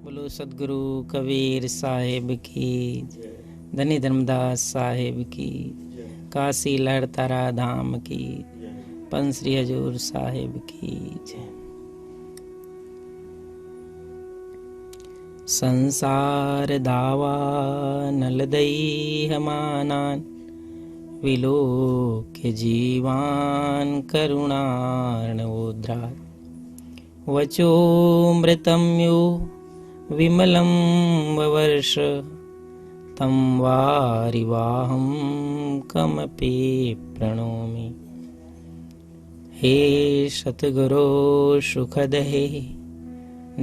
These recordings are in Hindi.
बोलो सदगुरु कबीर साहेब की, धनी धर्मदास साहेब की, काशी लहर तारा धाम की, पंच श्री हजूर साहेब की जय। संसार दावा नलदई हमानान, विलोक्य जीवान करुणार्णवोद्रात्, वचोमृतं यो विमलं ववर्ष, तं वारिवाहं कमपि प्रणोमि। हे सतगुरो सुखदहे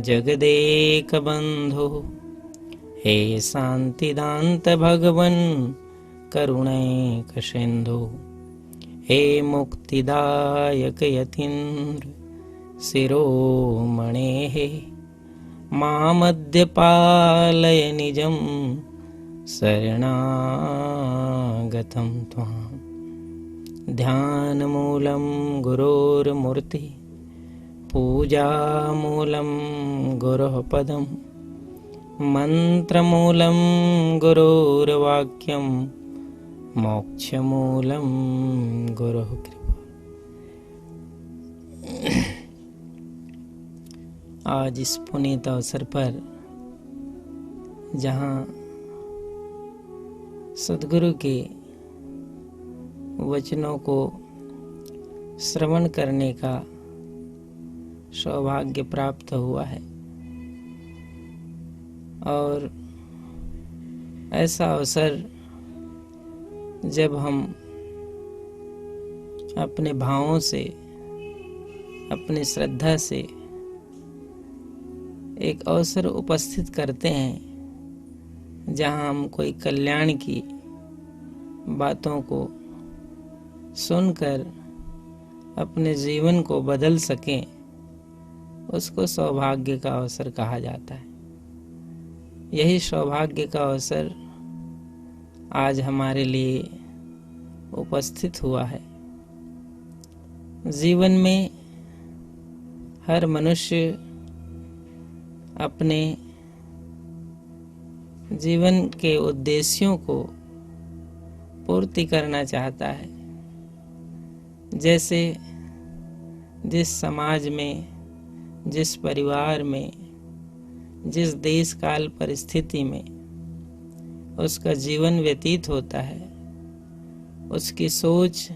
जगदेक बंधो, हे शांतिदांत भगवन करुणैक सिंधु, हे मुक्तिदायक यतीन्द्र शिरोमणेः, मामद्य पालय निजं शरणागतं त्वाम्। ध्यानमूलं गुरोर्मूर्ति, पूजामूलं गुरोः पदं, मन्त्रमूलं गुरोर्वाक्यं, मोक्षमूलं गुरोः कृपा। आज इस पुनीत अवसर पर जहाँ सद्गुरु के वचनों को श्रवण करने का सौभाग्य प्राप्त हुआ है, और ऐसा अवसर जब हम अपने भावों से, अपनी श्रद्धा से एक अवसर उपस्थित करते हैं जहां हम कोई कल्याण की बातों को सुनकर अपने जीवन को बदल सकें, उसको सौभाग्य का अवसर कहा जाता है। यही सौभाग्य का अवसर आज हमारे लिए उपस्थित हुआ है। जीवन में हर मनुष्य अपने जीवन के उद्देश्यों को पूर्ति करना चाहता है। जैसे जिस समाज में, जिस परिवार में, जिस देश काल परिस्थिति में उसका जीवन व्यतीत होता है, उसकी सोच,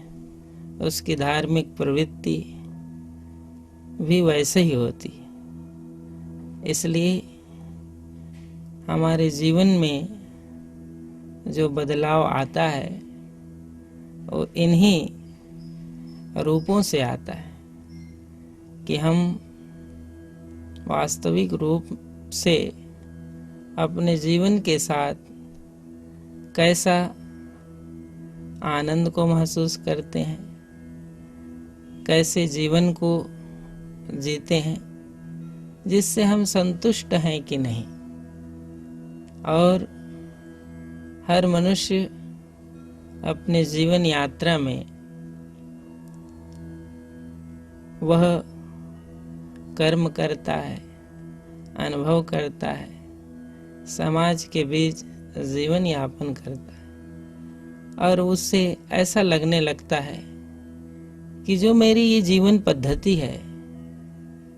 उसकी धार्मिक प्रवृत्ति भी वैसे ही होती है। इसलिए हमारे जीवन में जो बदलाव आता है वो इन्हीं रूपों से आता है कि हम वास्तविक रूप से अपने जीवन के साथ कैसा आनंद को महसूस करते हैं, कैसे जीवन को जीते हैं, जिससे हम संतुष्ट हैं कि नहीं। और हर मनुष्य अपने जीवन यात्रा में वह कर्म करता है, अनुभव करता है, समाज के बीच जीवन यापन करता है, और उससे ऐसा लगने लगता है कि जो मेरी ये जीवन पद्धति है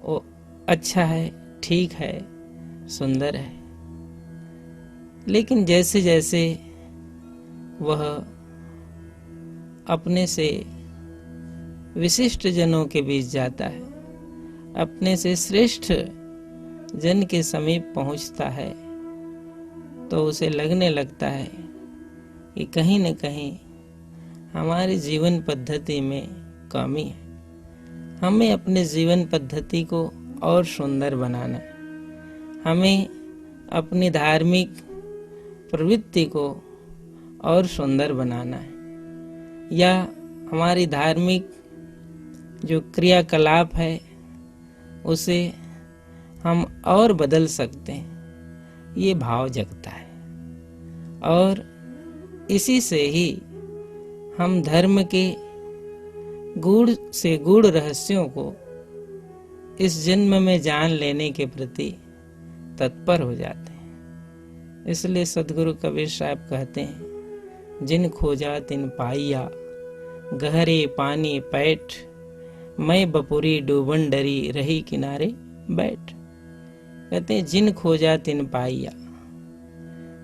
वो अच्छा है, ठीक है, सुंदर है। लेकिन जैसे जैसे वह अपने से विशिष्ट जनों के बीच जाता है, अपने से श्रेष्ठ जन के समीप पहुंचता है, तो उसे लगने लगता है कि कहीं न कहीं हमारी जीवन पद्धति में कमी है। हमें अपने जीवन पद्धति को और सुंदर बनाना है। हमें अपनी धार्मिक प्रवृत्ति को और सुंदर बनाना है, या हमारी धार्मिक जो क्रियाकलाप है उसे हम और बदल सकते हैं, ये भाव जगता है। और इसी से ही हम धर्म के गूढ़ से गूढ़ रहस्यों को इस जन्म में जान लेने के प्रति तत्पर हो जाते हैं। इसलिए सदगुरु कबीर साहब कहते हैं, जिन खोजा तिन पाइया, गहरे पानी पैठ, मैं बपुरी डूबन डरी, रही किनारे बैठ। कहते हैं जिन खोजा तिन पाइया,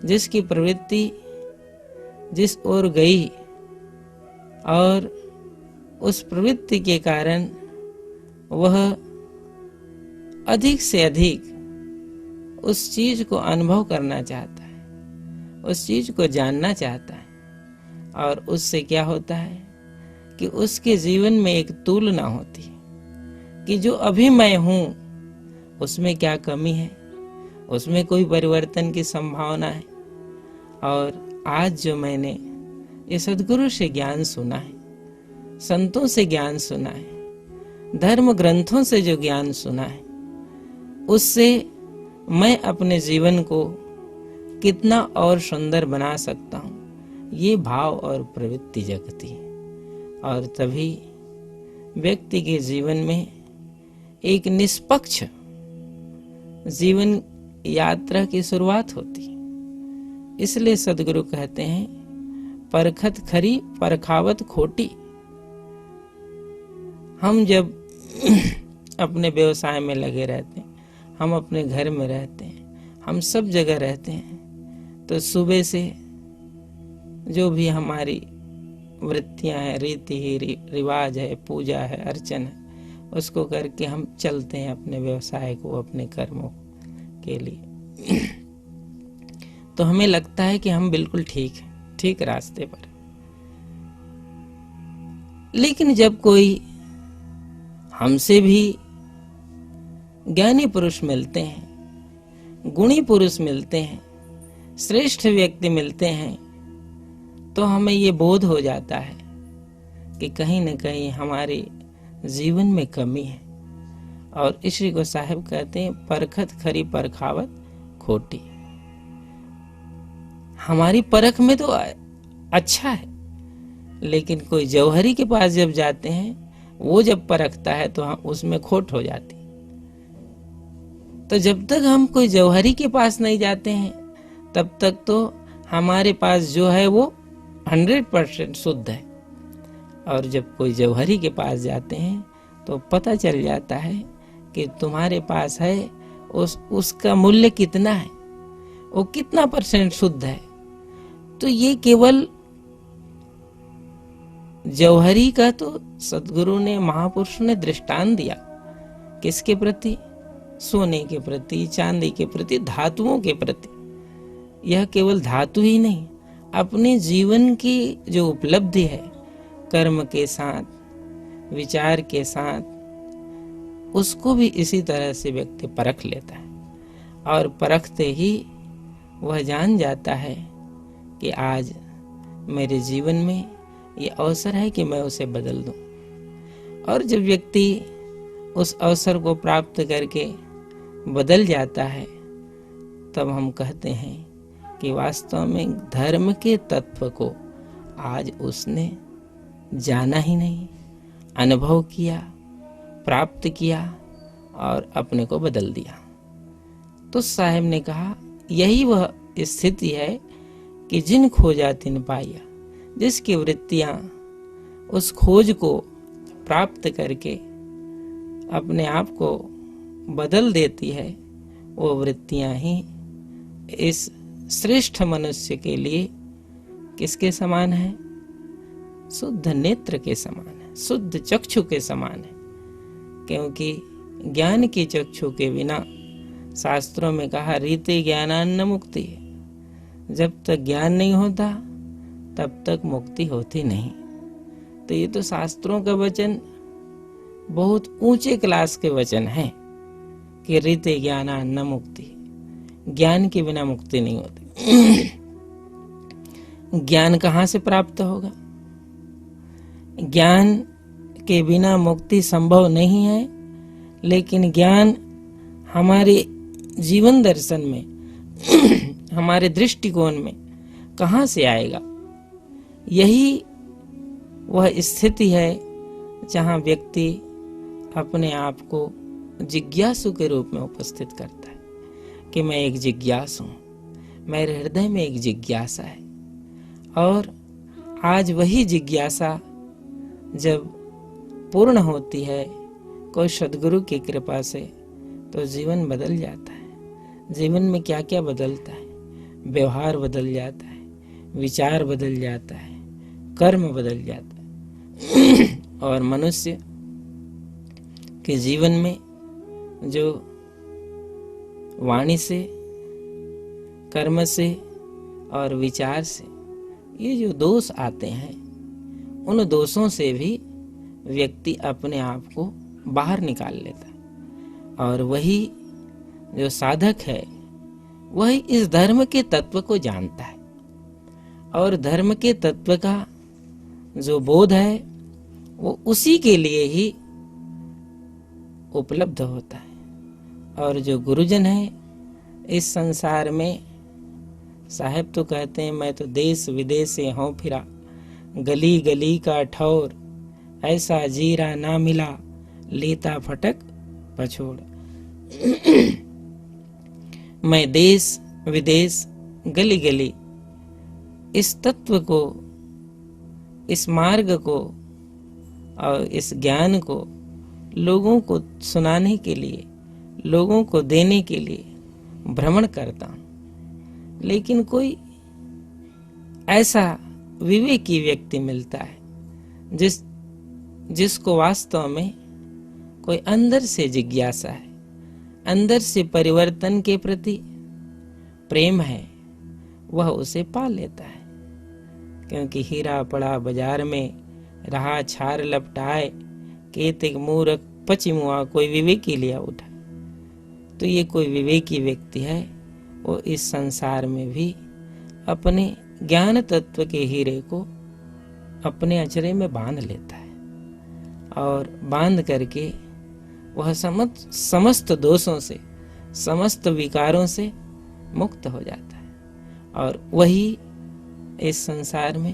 जिसकी प्रवृत्ति जिस ओर गई और उस प्रवृत्ति के कारण वह अधिक से अधिक उस चीज को अनुभव करना चाहता है, उस चीज को जानना चाहता है, और उससे क्या होता है कि उसके जीवन में एक तुलना होती है कि जो अभी मैं हूं उसमें क्या कमी है, उसमें कोई परिवर्तन की संभावना है। और आज जो मैंने ये सद्गुरु से ज्ञान सुना है, संतों से ज्ञान सुना है, धर्म ग्रंथों से जो ज्ञान सुना है, उससे मैं अपने जीवन को कितना और सुंदर बना सकता हूँ, ये भाव और प्रवृत्ति जगती है। और तभी व्यक्ति के जीवन में एक निष्पक्ष जीवन यात्रा की शुरुआत होती है। इसलिए सदगुरु कहते हैं, परखत खरी परखावत खोटी। हम जब अपने व्यवसाय में लगे रहते हैं, हम अपने घर में रहते हैं, हम सब जगह रहते हैं, तो सुबह से जो भी हमारी वृत्तियां हैं, रीति ही रिवाज है, पूजा है, अर्चन है, उसको करके हम चलते हैं अपने व्यवसाय को, अपने कर्मों के लिए। तो हमें लगता है कि हम बिल्कुल ठीक हैं, ठीक रास्ते पर। लेकिन जब कोई हमसे भी ज्ञानी पुरुष मिलते हैं, गुणी पुरुष मिलते हैं, श्रेष्ठ व्यक्ति मिलते हैं, तो हमें ये बोध हो जाता है कि कहीं न कहीं हमारे जीवन में कमी है। और इसी को साहब कहते हैं, परखत खरी परखावत खोटी। हमारी परख में तो अच्छा है, लेकिन कोई जौहरी के पास जब जाते हैं, वो जब परखता है तो हम उसमें खोट हो जाती। तो जब तक हम कोई जौहरी के पास नहीं जाते हैं, तब तक तो हमारे पास जो है वो 100% शुद्ध है। और जब कोई जौहरी के पास जाते हैं तो पता चल जाता है कि तुम्हारे पास है उसका मूल्य कितना है, वो कितना % शुद्ध है। तो ये केवल जौहरी का तो सद्गुरु ने, महापुरुष ने दृष्टांत दिया। किसके प्रति? सोने के प्रति, चांदी के प्रति, धातुओं के प्रति। यह केवल धातु ही नहीं, अपने जीवन की जो उपलब्धि है, कर्म के साथ, विचार के साथ, उसको भी इसी तरह से व्यक्ति परख लेता है। और परखते ही वह जान जाता है कि आज मेरे जीवन में ये अवसर है कि मैं उसे बदल दूं। और जब व्यक्ति उस अवसर को प्राप्त करके बदल जाता है, तब हम कहते हैं कि वास्तव में धर्म के तत्व को आज उसने जाना ही नहीं, अनुभव किया, प्राप्त किया और अपने को बदल दिया। तो साहब ने कहा, यही वह स्थिति है कि जिन खोजा तिन पाया। जिसकी वृत्तियां उस खोज को प्राप्त करके अपने आप को बदल देती है, वो वृत्तियां ही इस श्रेष्ठ मनुष्य के लिए किसके समान है? शुद्ध नेत्र के समान है, शुद्ध चक्षु के समान है। क्योंकि ज्ञान की चक्षु के बिना, शास्त्रों में कहा, रीते ज्ञानान्न मुक्ति है। जब तक ज्ञान नहीं होता तब तक मुक्ति होती नहीं। तो ये तो शास्त्रों का वचन बहुत ऊंचे क्लास के वचन है कि रीते ज्ञानान्न मुक्ति, ज्ञान के बिना मुक्ति नहीं होती। ज्ञान कहाँ से प्राप्त होगा? ज्ञान के बिना मुक्ति संभव नहीं है, लेकिन ज्ञान हमारे जीवन दर्शन में, हमारे दृष्टिकोण में कहाँ से आएगा? यही वह स्थिति है जहाँ व्यक्ति अपने आप को जिज्ञासु के रूप में उपस्थित करता है कि मैं एक जिज्ञासु हूँ, मेरे हृदय में एक जिज्ञासा है। और आज वही जिज्ञासा जब पूर्ण होती है कोई सद्गुरु की कृपा से, तो जीवन बदल जाता है। जीवन में क्या क्या बदलता है? व्यवहार बदल जाता है, विचार बदल जाता है, कर्म बदल जाता है। और मनुष्य के जीवन में जो वाणी से, कर्म से और विचार से ये जो दोष आते हैं, उन दोषों से भी व्यक्ति अपने आप को बाहर निकाल लेता है। और वही जो साधक है वही इस धर्म के तत्व को जानता है, और धर्म के तत्व का जो बोध है वो उसी के लिए ही उपलब्ध होता है। और जो गुरुजन है इस संसार में, साहब तो कहते हैं मैं तो देश विदेश से हूँ फिरा, गली गली का ठौर, ऐसा जीरा ना मिला, लेता फटक पछोड़। मैं देश विदेश गली गली इस तत्व को, इस मार्ग को और इस ज्ञान को लोगों को सुनाने के लिए, लोगों को देने के लिए भ्रमण करता हूँ। लेकिन कोई ऐसा विवेकी व्यक्ति मिलता है जिसको वास्तव में कोई अंदर से जिज्ञासा है, अंदर से परिवर्तन के प्रति प्रेम है, वह उसे पा लेता है। क्योंकि हीरा पड़ा बाजार में, रहा छार लपटाए, केतिक मूरख पचिमुआ, कोई विवेकी लिया उठा। तो ये कोई विवेकी व्यक्ति है, वो इस संसार में भी अपने ज्ञान तत्व के हीरे को अपने अचरे में बांध लेता है, और बांध करके वह समस्त दोषों से, समस्त विकारों से मुक्त हो जाता है। और वही इस संसार में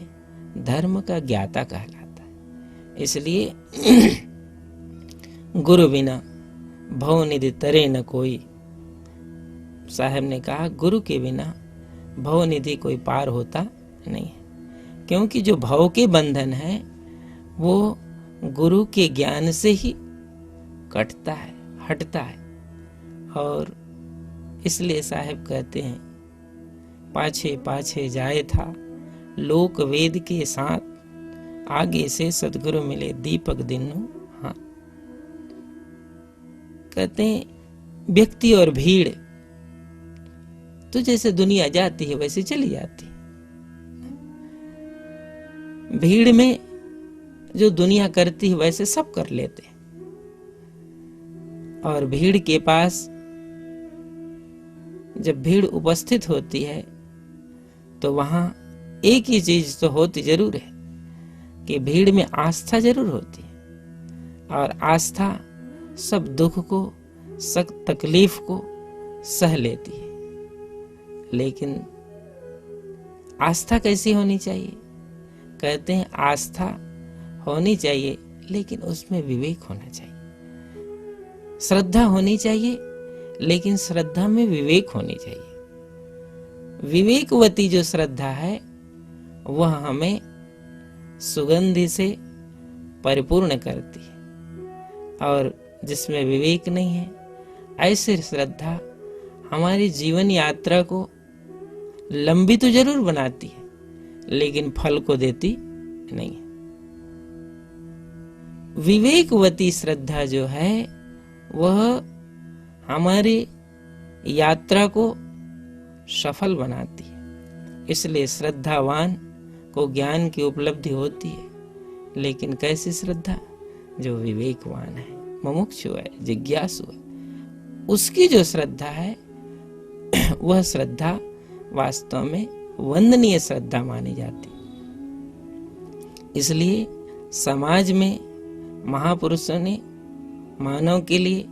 धर्म का ज्ञाता कहलाता है। इसलिए गुरु बिना भव निधि तरे न कोई। साहब ने कहा गुरु के बिना भव निधि कोई पार होता नहीं है। क्योंकि जो भव के बंधन है वो गुरु के ज्ञान से ही कटता है, हटता है। और इसलिए साहब कहते हैं, पाछे पाछे जाए था लोक वेद के साथ, आगे से सदगुरु मिले दीपक दिन्नु। हाँ, कहते हैं व्यक्ति और भीड़ तो जैसे दुनिया जाती है वैसे चली जाती। भीड़ में जो दुनिया करती है वैसे सब कर लेते। और भीड़ के पास जब भीड़ उपस्थित होती है तो वहां एक ही चीज तो होती जरूर है कि भीड़ में आस्था जरूर होती है। और आस्था सब दुख को, सब तकलीफ को सह लेती है। लेकिन आस्था कैसी होनी चाहिए? कहते हैं आस्था होनी चाहिए लेकिन उसमें विवेक होना चाहिए। श्रद्धा होनी चाहिए लेकिन श्रद्धा में विवेक होनी चाहिए। विवेकवती जो श्रद्धा है वह हमें सुगंधि से परिपूर्ण करती है। और जिसमें विवेक नहीं है, ऐसे श्रद्धा हमारी जीवन यात्रा को लंबी तो जरूर बनाती है लेकिन फल को देती नहीं। विवेकवती श्रद्धा जो है वह हमारी यात्रा को सफल बनाती है। इसलिए श्रद्धावान को ज्ञान की उपलब्धि होती है। लेकिन कैसी श्रद्धा? जो विवेकवान है, मुमुक्षु है, जिज्ञासु है, उसकी जो श्रद्धा है वह श्रद्धा वास्तव में वंदनीय श्रद्धा मानी जाती। इसलिए समाज में महापुरुषों ने मानव के लिए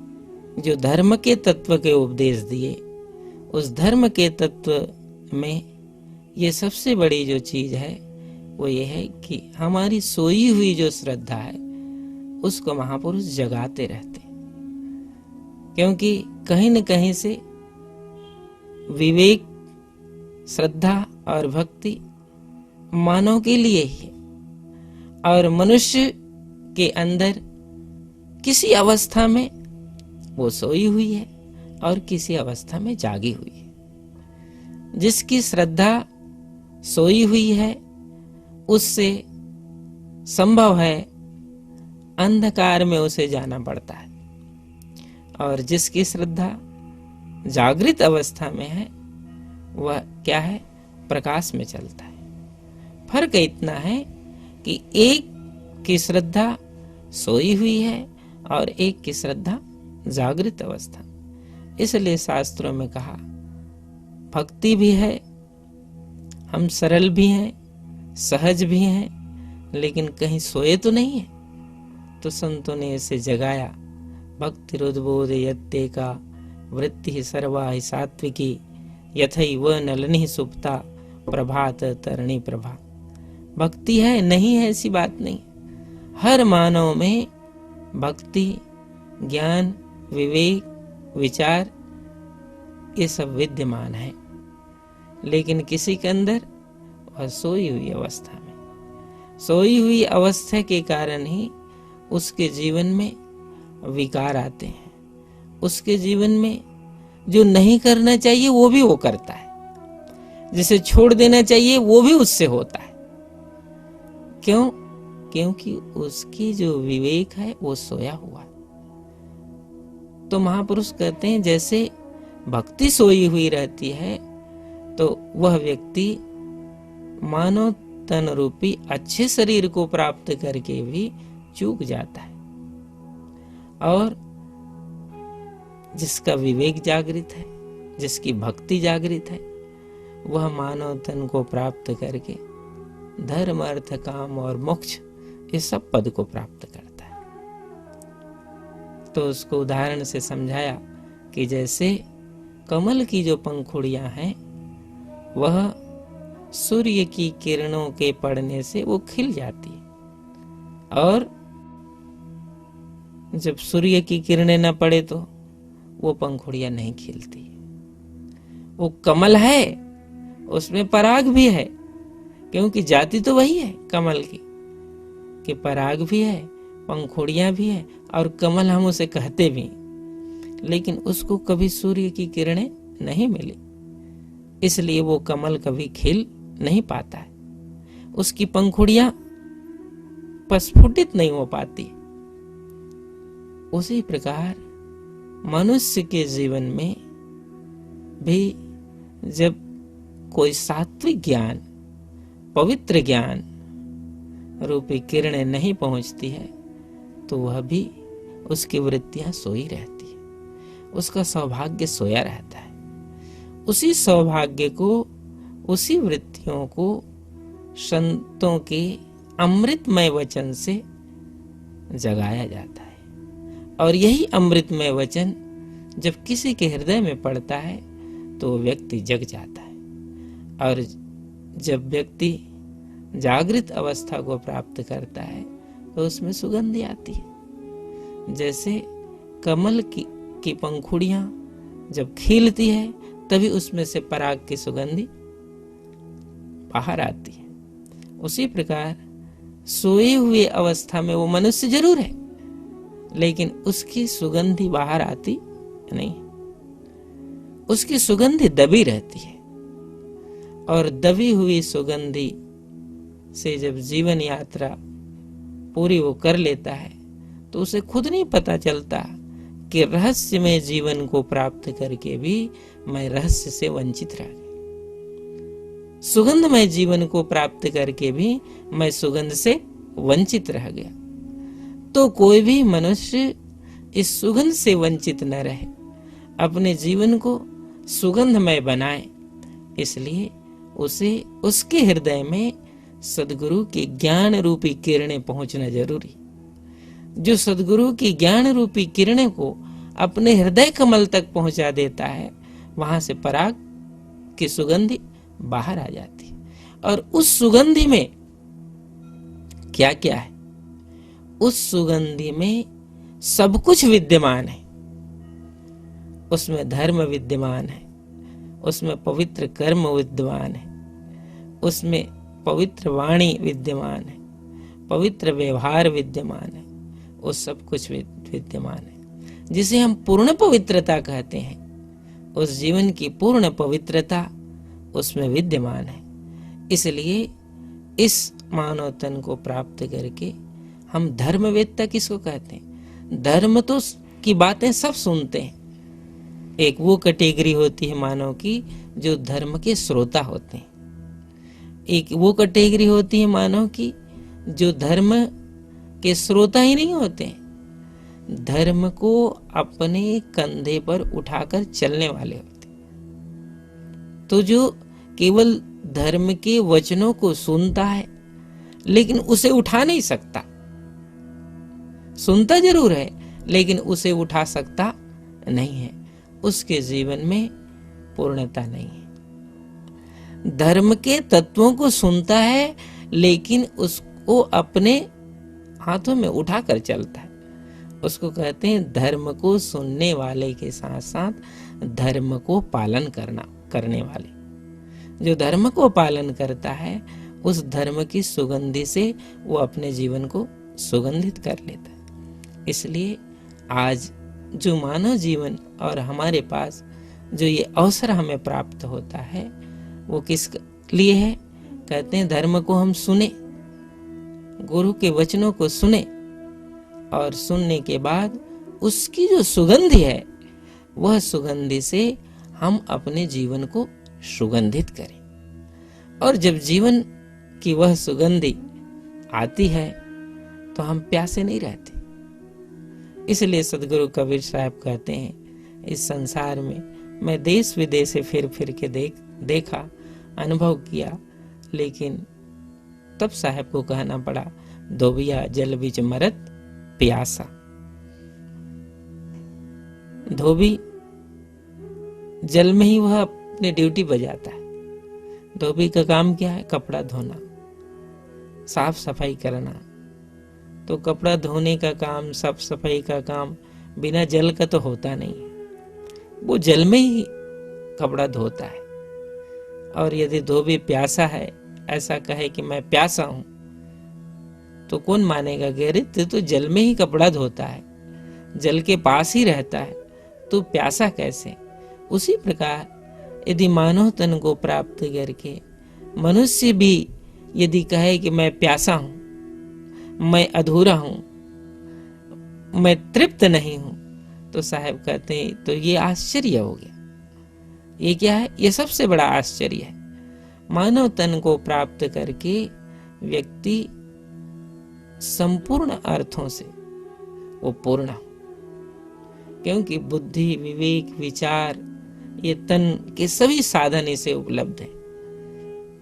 जो धर्म के तत्व के उपदेश दिए, उस धर्म के तत्व में ये सबसे बड़ी जो चीज है वो ये है कि हमारी सोई हुई जो श्रद्धा है उसको महापुरुष जगाते रहते। क्योंकि कहीं न कहीं से विवेक, श्रद्धा और भक्ति मानव के लिए ही है, और मनुष्य के अंदर किसी अवस्था में वो सोई हुई है और किसी अवस्था में जागी हुई है। जिसकी श्रद्धा सोई हुई है उससे संभव है अंधकार में उसे जाना पड़ता है, और जिसकी श्रद्धा जागृत अवस्था में है वह क्या है, प्रकाश में चलता है। फर्क इतना है कि एक की श्रद्धा सोई हुई है और एक की श्रद्धा जागृत अवस्था। इसलिए शास्त्रों में कहा भक्ति भी है, हम सरल भी हैं, सहज भी हैं, लेकिन कहीं सोए तो नहीं है। तो संतों ने इसे जगाया, भक्तिरुद्बोध यत्ते का वृत्ति सर्वा ही सात्विकी यथई व नलनी सुप्ता प्रभात तरणी प्रभा। भक्ति है, नहीं है ऐसी बात नहीं। हर मानव में भक्ति, ज्ञान, विवेक, विचार ये सब विद्यमान है, लेकिन किसी के अंदर वह सोई हुई अवस्था में, सोई हुई अवस्था के कारण ही उसके जीवन में विकार आते हैं। उसके जीवन में जो नहीं करना चाहिए वो भी वो करता है, जिसे छोड़ देना चाहिए वो भी उससे होता है। क्यों? क्योंकि उसकी जो विवेक है वो सोया हुआ है। तो महापुरुष कहते हैं जैसे भक्ति सोई हुई रहती है तो वह व्यक्ति मानव तन रूपी अच्छे शरीर को प्राप्त करके भी चूक जाता है, और जिसका विवेक जागृत है, जिसकी भक्ति जागृत है, वह मानव तन को प्राप्त करके धर्म, अर्थ, काम और मोक्ष इस सब पद को प्राप्त करता है। तो उसको उदाहरण से समझाया कि जैसे कमल की जो पंखुड़ियां हैं वह सूर्य की किरणों के पड़ने से वो खिल जाती है, और जब सूर्य की किरणें न पड़े तो वो पंखुड़ियां नहीं खिलती। वो कमल है, उसमें पराग भी है, क्योंकि जाति तो वही है कमल की, कि पराग भी है, पंखुड़ियां भी है, और कमल हम उसे कहते भी, लेकिन उसको कभी सूर्य की किरणें नहीं मिली, इसलिए वो कमल कभी खिल नहीं पाता है, उसकी पंखुड़ियां प्रस्फुटित नहीं हो पाती। उसी प्रकार मनुष्य के जीवन में भी जब कोई सात्विक ज्ञान, पवित्र ज्ञान रूपी किरणें नहीं पहुंचती है तो वह भी, उसकी वृत्तियां सोई रहती है, उसका सौभाग्य सोया रहता है। उसी सौभाग्य को, उसी वृत्तियों को संतों के अमृतमय वचन से जगाया जाता है, और यही अमृतमय वचन जब किसी के हृदय में पड़ता है तो व्यक्ति जग जाता है, और जब व्यक्ति जागृत अवस्था को प्राप्त करता है तो उसमें सुगंधी आती है। जैसे कमल की पंखुड़ियां जब खिलती है तभी उसमें से पराग की सुगंधी बाहर आती है। उसी प्रकार सोए हुए अवस्था में वो मनुष्य जरूर है, लेकिन उसकी सुगंधी बाहर आती नहीं, उसकी सुगंधी दबी रहती है, और दबी हुई सुगंधी से जब जीवन यात्रा पूरी वो कर लेता है तो उसे खुद नहीं पता चलता कि रहस्यमय जीवन को प्राप्त करके भी मैं रहस्य से वंचित रह गया, सुगंधमय जीवन को प्राप्त करके भी मैं सुगंध से वंचित रह गया। तो कोई भी मनुष्य इस सुगंध से वंचित न रहे, अपने जीवन को सुगंधमय बनाए, इसलिए उसे उसके हृदय में सद्गुरु की ज्ञान रूपी किरणें पहुंचना जरूरी। जो सद्गुरु की ज्ञान रूपी किरणें को अपने हृदय कमल तक पहुंचा देता है, वहां से पराग की सुगंधी बाहर आ जाती है, और उस सुगंधी में क्या क्या है? उस सुगंधी में सब कुछ विद्यमान है। उसमें धर्म विद्यमान है, उसमें पवित्र कर्म विद्यमान है, उसमें पवित्र वाणी विद्यमान है, पवित्र व्यवहार विद्यमान है, वो सब कुछ विद्यमान है। जिसे हम पूर्ण पवित्रता कहते हैं, उस जीवन की पूर्ण पवित्रता उसमें विद्यमान है। इसलिए इस मानव तन को प्राप्त करके हम धर्मवेत्ता किसको कहते हैं? धर्म तो की बातें सब सुनते हैं। एक वो कैटेगरी होती है मानव की जो धर्म के श्रोता होते हैं, एक वो कैटेगरी होती है मानव की जो धर्म के श्रोता ही नहीं होते हैं, धर्म को अपने कंधे पर उठाकर चलने वाले होते हैं। तो जो केवल धर्म के वचनों को सुनता है लेकिन उसे उठा नहीं सकता, सुनता जरूर है लेकिन उसे उठा सकता नहीं है, उसके जीवन में पूर्णता नहीं है। धर्म के तत्वों को सुनता है लेकिन उसको अपने हाथों में उठाकर चलता है, उसको कहते हैं धर्म को सुनने वाले के साथ साथ धर्म को पालन करने वाले। जो धर्म को पालन करता है उस धर्म की सुगंधि से वो अपने जीवन को सुगंधित कर लेता है। इसलिए आज जो मानव जीवन और हमारे पास जो ये अवसर हमें प्राप्त होता है वो किस लिए है? कहते हैं धर्म को हम सुने, गुरु के वचनों को सुने और सुनने के बाद उसकी जो सुगंधि है वह सुगंधि से हम अपने जीवन को सुगंधित करें। और जब जीवन की वह सुगंधि आती है तो हम प्यासे नहीं रहते। इसलिए सदगुरु कबीर साहब कहते हैं इस संसार में मैं देश विदेश से फिर फिर के देखा, अनुभव किया, लेकिन तब साहब को कहना पड़ा धोबिया जल बीच मरत प्यासा। धोबी जल में ही वह अपनी ड्यूटी बजाता है। धोबी का काम क्या है? कपड़ा धोना, साफ सफाई करना। तो कपड़ा धोने का काम, साफ सफाई का काम बिना जल का तो होता नहीं, वो जल में ही कपड़ा धोता है। और यदि धोबी प्यासा है, ऐसा कहे कि मैं प्यासा हूं, तो कौन मानेगा कि अरे तो जल में ही कपड़ा धोता है, जल के पास ही रहता है, तो प्यासा कैसे? उसी प्रकार यदि मानव तन को प्राप्त करके मनुष्य भी यदि कहे कि मैं प्यासा हूं, मैं अधूरा हूं, मैं तृप्त नहीं हूं, तो साहब कहते हैं तो ये आश्चर्य हो गया। ये क्या है? ये सबसे बड़ा आश्चर्य है। मानव तन को प्राप्त करके व्यक्ति संपूर्ण अर्थों से वो पूर्ण हो, क्योंकि बुद्धि, विवेक, विचार ये तन के सभी साधन इसे उपलब्ध है।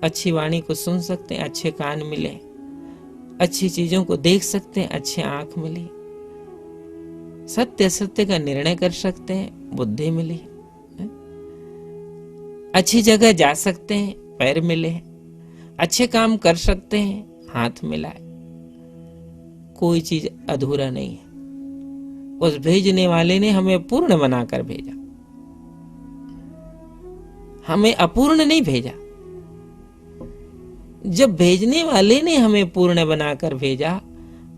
अच्छी वाणी को सुन सकते हैं, अच्छे कान मिले, अच्छी चीजों को देख सकते हैं, अच्छे आंख मिली, सत्य सत्य का निर्णय कर सकते हैं, बुद्धि मिली, अच्छी जगह जा सकते हैं, पैर मिले, अच्छे काम कर सकते हैं, हाथ मिला है। कोई चीज अधूरा नहीं है। उस भेजने वाले ने हमें पूर्ण बनाकर भेजा, हमें अपूर्ण नहीं भेजा। जब भेजने वाले ने हमें पूर्ण बनाकर भेजा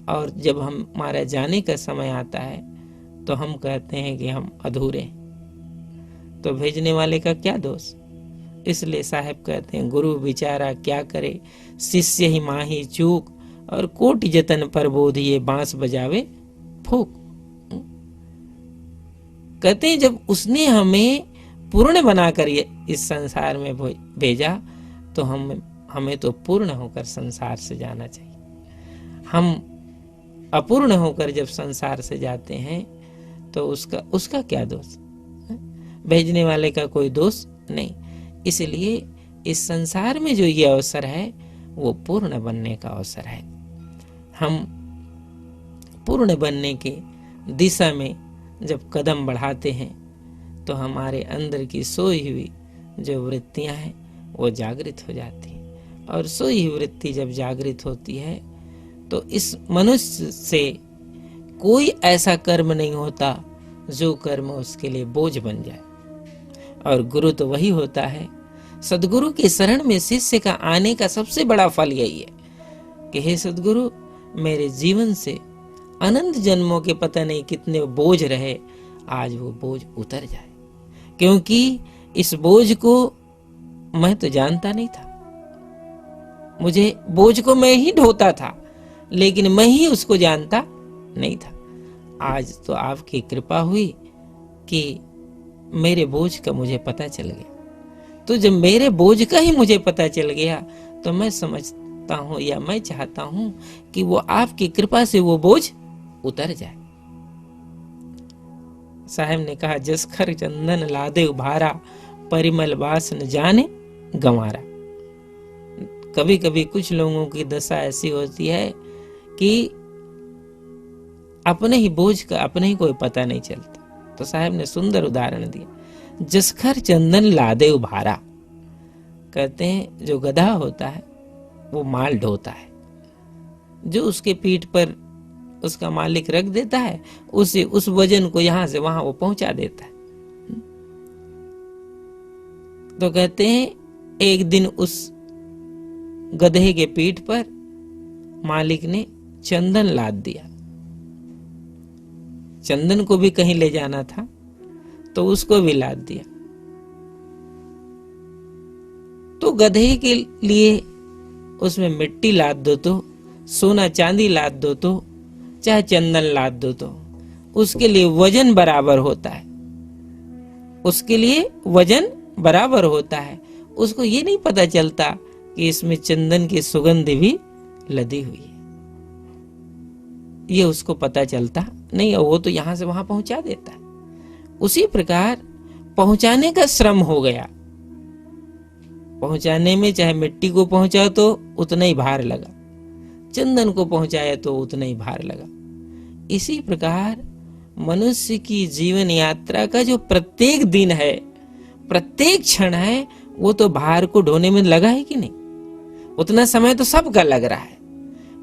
और जब हमारा जाने का समय आता है तो हम कहते हैं कि हम अधूरे हैं, तो भेजने वाले का क्या दोष? इसलिए साहब कहते हैं गुरु विचारा क्या करे, शिष्य ही माही चूक, और कोटि जतन पर बोध ये बांस बजावे फूक। कहते हैं जब उसने हमें पूर्ण बनाकर इस संसार में भेजा तो हमें तो पूर्ण होकर संसार से जाना चाहिए। हम अपूर्ण होकर जब संसार से जाते हैं तो उसका क्या दोष? भेजने वाले का कोई दोष नहीं। इसलिए इस संसार में जो ये अवसर है वो पूर्ण बनने का अवसर है। हम पूर्ण बनने के दिशा में जब कदम बढ़ाते हैं तो हमारे अंदर की सोई हुई जो वृत्तियां हैं वो जागृत हो जाती हैं, और सोई हुई वृत्ति जब जागृत होती है तो इस मनुष्य से कोई ऐसा कर्म नहीं होता जो कर्म उसके लिए बोझ बन जाए। और गुरु तो वही होता है। सद्गुरु के शरण में शिष्य का आने का सबसे बड़ा फल यही है कि हे सद्गुरु, मेरे जीवन से अनंत जन्मों के पता नहीं कितने बोझ रहे, आज वो बोझ उतर जाए। क्योंकि इस बोझ को मैं तो जानता नहीं था, मुझे बोझ को मैं ही ढोता था, लेकिन मैं ही उसको जानता नहीं था। आज तो आपकी कृपा हुई कि मेरे बोझ का मुझे पता चल गया। तो जब मेरे बोझ का ही मुझे पता चल गया तो मैं समझता हूं या मैं चाहता हूं कि वो आपकी कृपा से वो बोझ उतर जाए। साहब ने कहा, जसखर चंदन लादे उभारा, परिमल बास न जाने गंवारा। कभी कभी कुछ लोगों की दशा ऐसी होती है कि अपने ही बोझ का अपने ही कोई पता नहीं चलता। तो साहब ने सुंदर उदाहरण दिया, जसखर चंदन लादे उभारा। कहते हैं जो गधा होता है वो माल ढोता है, जो उसके पीठ पर उसका मालिक रख देता है, उसे उस वजन को यहां से वहां वो पहुंचा देता है। तो कहते हैं एक दिन उस गधे के पीठ पर मालिक ने चंदन लाद दिया। चंदन को भी कहीं ले जाना था तो उसको भी लाद दिया। तो गधे के लिए उसमें मिट्टी लाद दो तो, सोना चांदी लाद दो तो, चाहे चंदन लाद दो तो, उसके लिए वजन बराबर होता है। उसके लिए वजन बराबर होता है। उसको ये नहीं पता चलता कि इसमें चंदन की सुगंध भी लदी हुई है, ये उसको पता चलता नहीं, वो तो यहां से वहां पहुंचा देता है। उसी प्रकार पहुंचाने का श्रम हो गया। पहुंचाने में चाहे मिट्टी को पहुंचाओ तो उतना ही भार लगा, चंदन को पहुंचाया तो उतना ही भार लगा। इसी प्रकार मनुष्य की जीवन यात्रा का जो प्रत्येक दिन है, प्रत्येक क्षण है, वो तो भार को ढोने में लगा है कि नहीं? उतना समय तो सबका लग रहा है।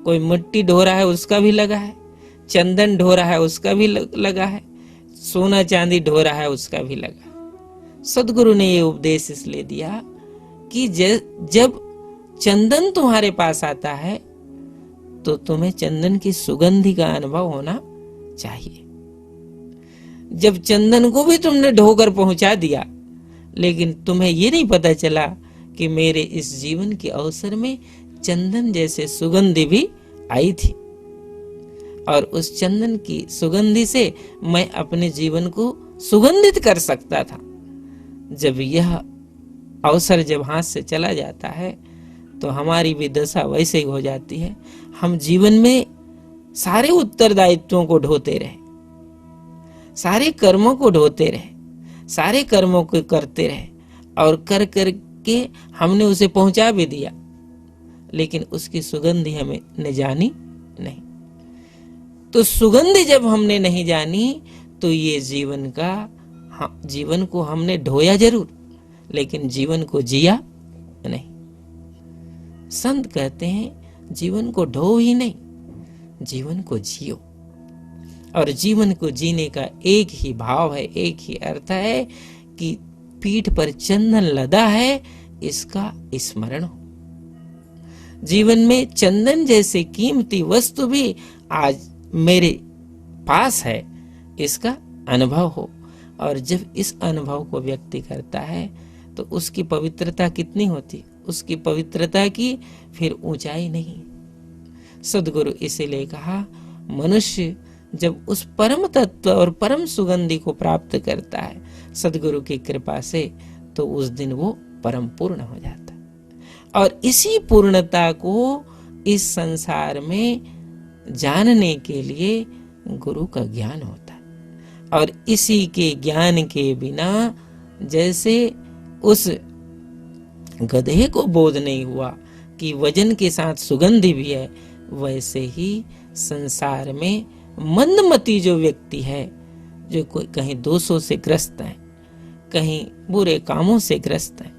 कोई मिट्टी ढो रहा है उसका भी लगा है, चंदन ढो रहा है उसका भी लगा है, सोना चांदी ढो रहा है उसका भी लगा। सदगुरु ने ये उपदेश इसलिए दिया कि जब चंदन तुम्हारे पास आता है तो तुम्हें चंदन की सुगंधि का अनुभव होना चाहिए। जब चंदन को भी तुमने ढोकर पहुंचा दिया, लेकिन तुम्हें ये नहीं पता चला कि मेरे इस जीवन के अवसर में चंदन जैसे सुगंधि भी आई थी, और उस चंदन की सुगंधि से मैं अपने जीवन को सुगंधित कर सकता था। जब यह अवसर जब हाथ से चला जाता है तो हमारी भी दशा वैसे ही हो जाती है। हम जीवन में सारे उत्तरदायित्वों को ढोते रहे, सारे कर्मों को ढोते रहे, सारे कर्मों को करते रहे, और कर कर के हमने उसे पहुंचा भी दिया, लेकिन उसकी सुगंधि हमें न जानी नहीं। तो सुगंध जब हमने नहीं जानी तो ये जीवन को हमने ढोया जरूर, लेकिन जीवन को जिया नहीं। संत कहते हैं जीवन को ढो ही नहीं, जीवन को जियो। और जीवन को जीने का एक ही भाव है, एक ही अर्थ है कि पीठ पर चंदन लदा है, इसका स्मरण हो। जीवन में चंदन जैसे कीमती वस्तु भी आज मेरे पास है, इसका अनुभव हो। और जब इस अनुभव को व्यक्ति करता है तो उसकी पवित्रता कितनी होती, उसकी पवित्रता की फिर ऊंचाई नहीं। सद्गुरु इसीलिए कहा, मनुष्य जब उस परम तत्व और परम सुगंधि को प्राप्त करता है सद्गुरु की कृपा से, तो उस दिन वो परम पूर्ण हो जाता है। और इसी पूर्णता को इस संसार में जानने के लिए गुरु का ज्ञान होता है। और इसी के ज्ञान के बिना जैसे उस गधे को बोध नहीं हुआ कि वजन के साथ सुगंधि भी है, वैसे ही संसार में मंदमती जो व्यक्ति है, जो कोई कहीं दोषों से ग्रस्त है, कहीं बुरे कामों से ग्रस्त है,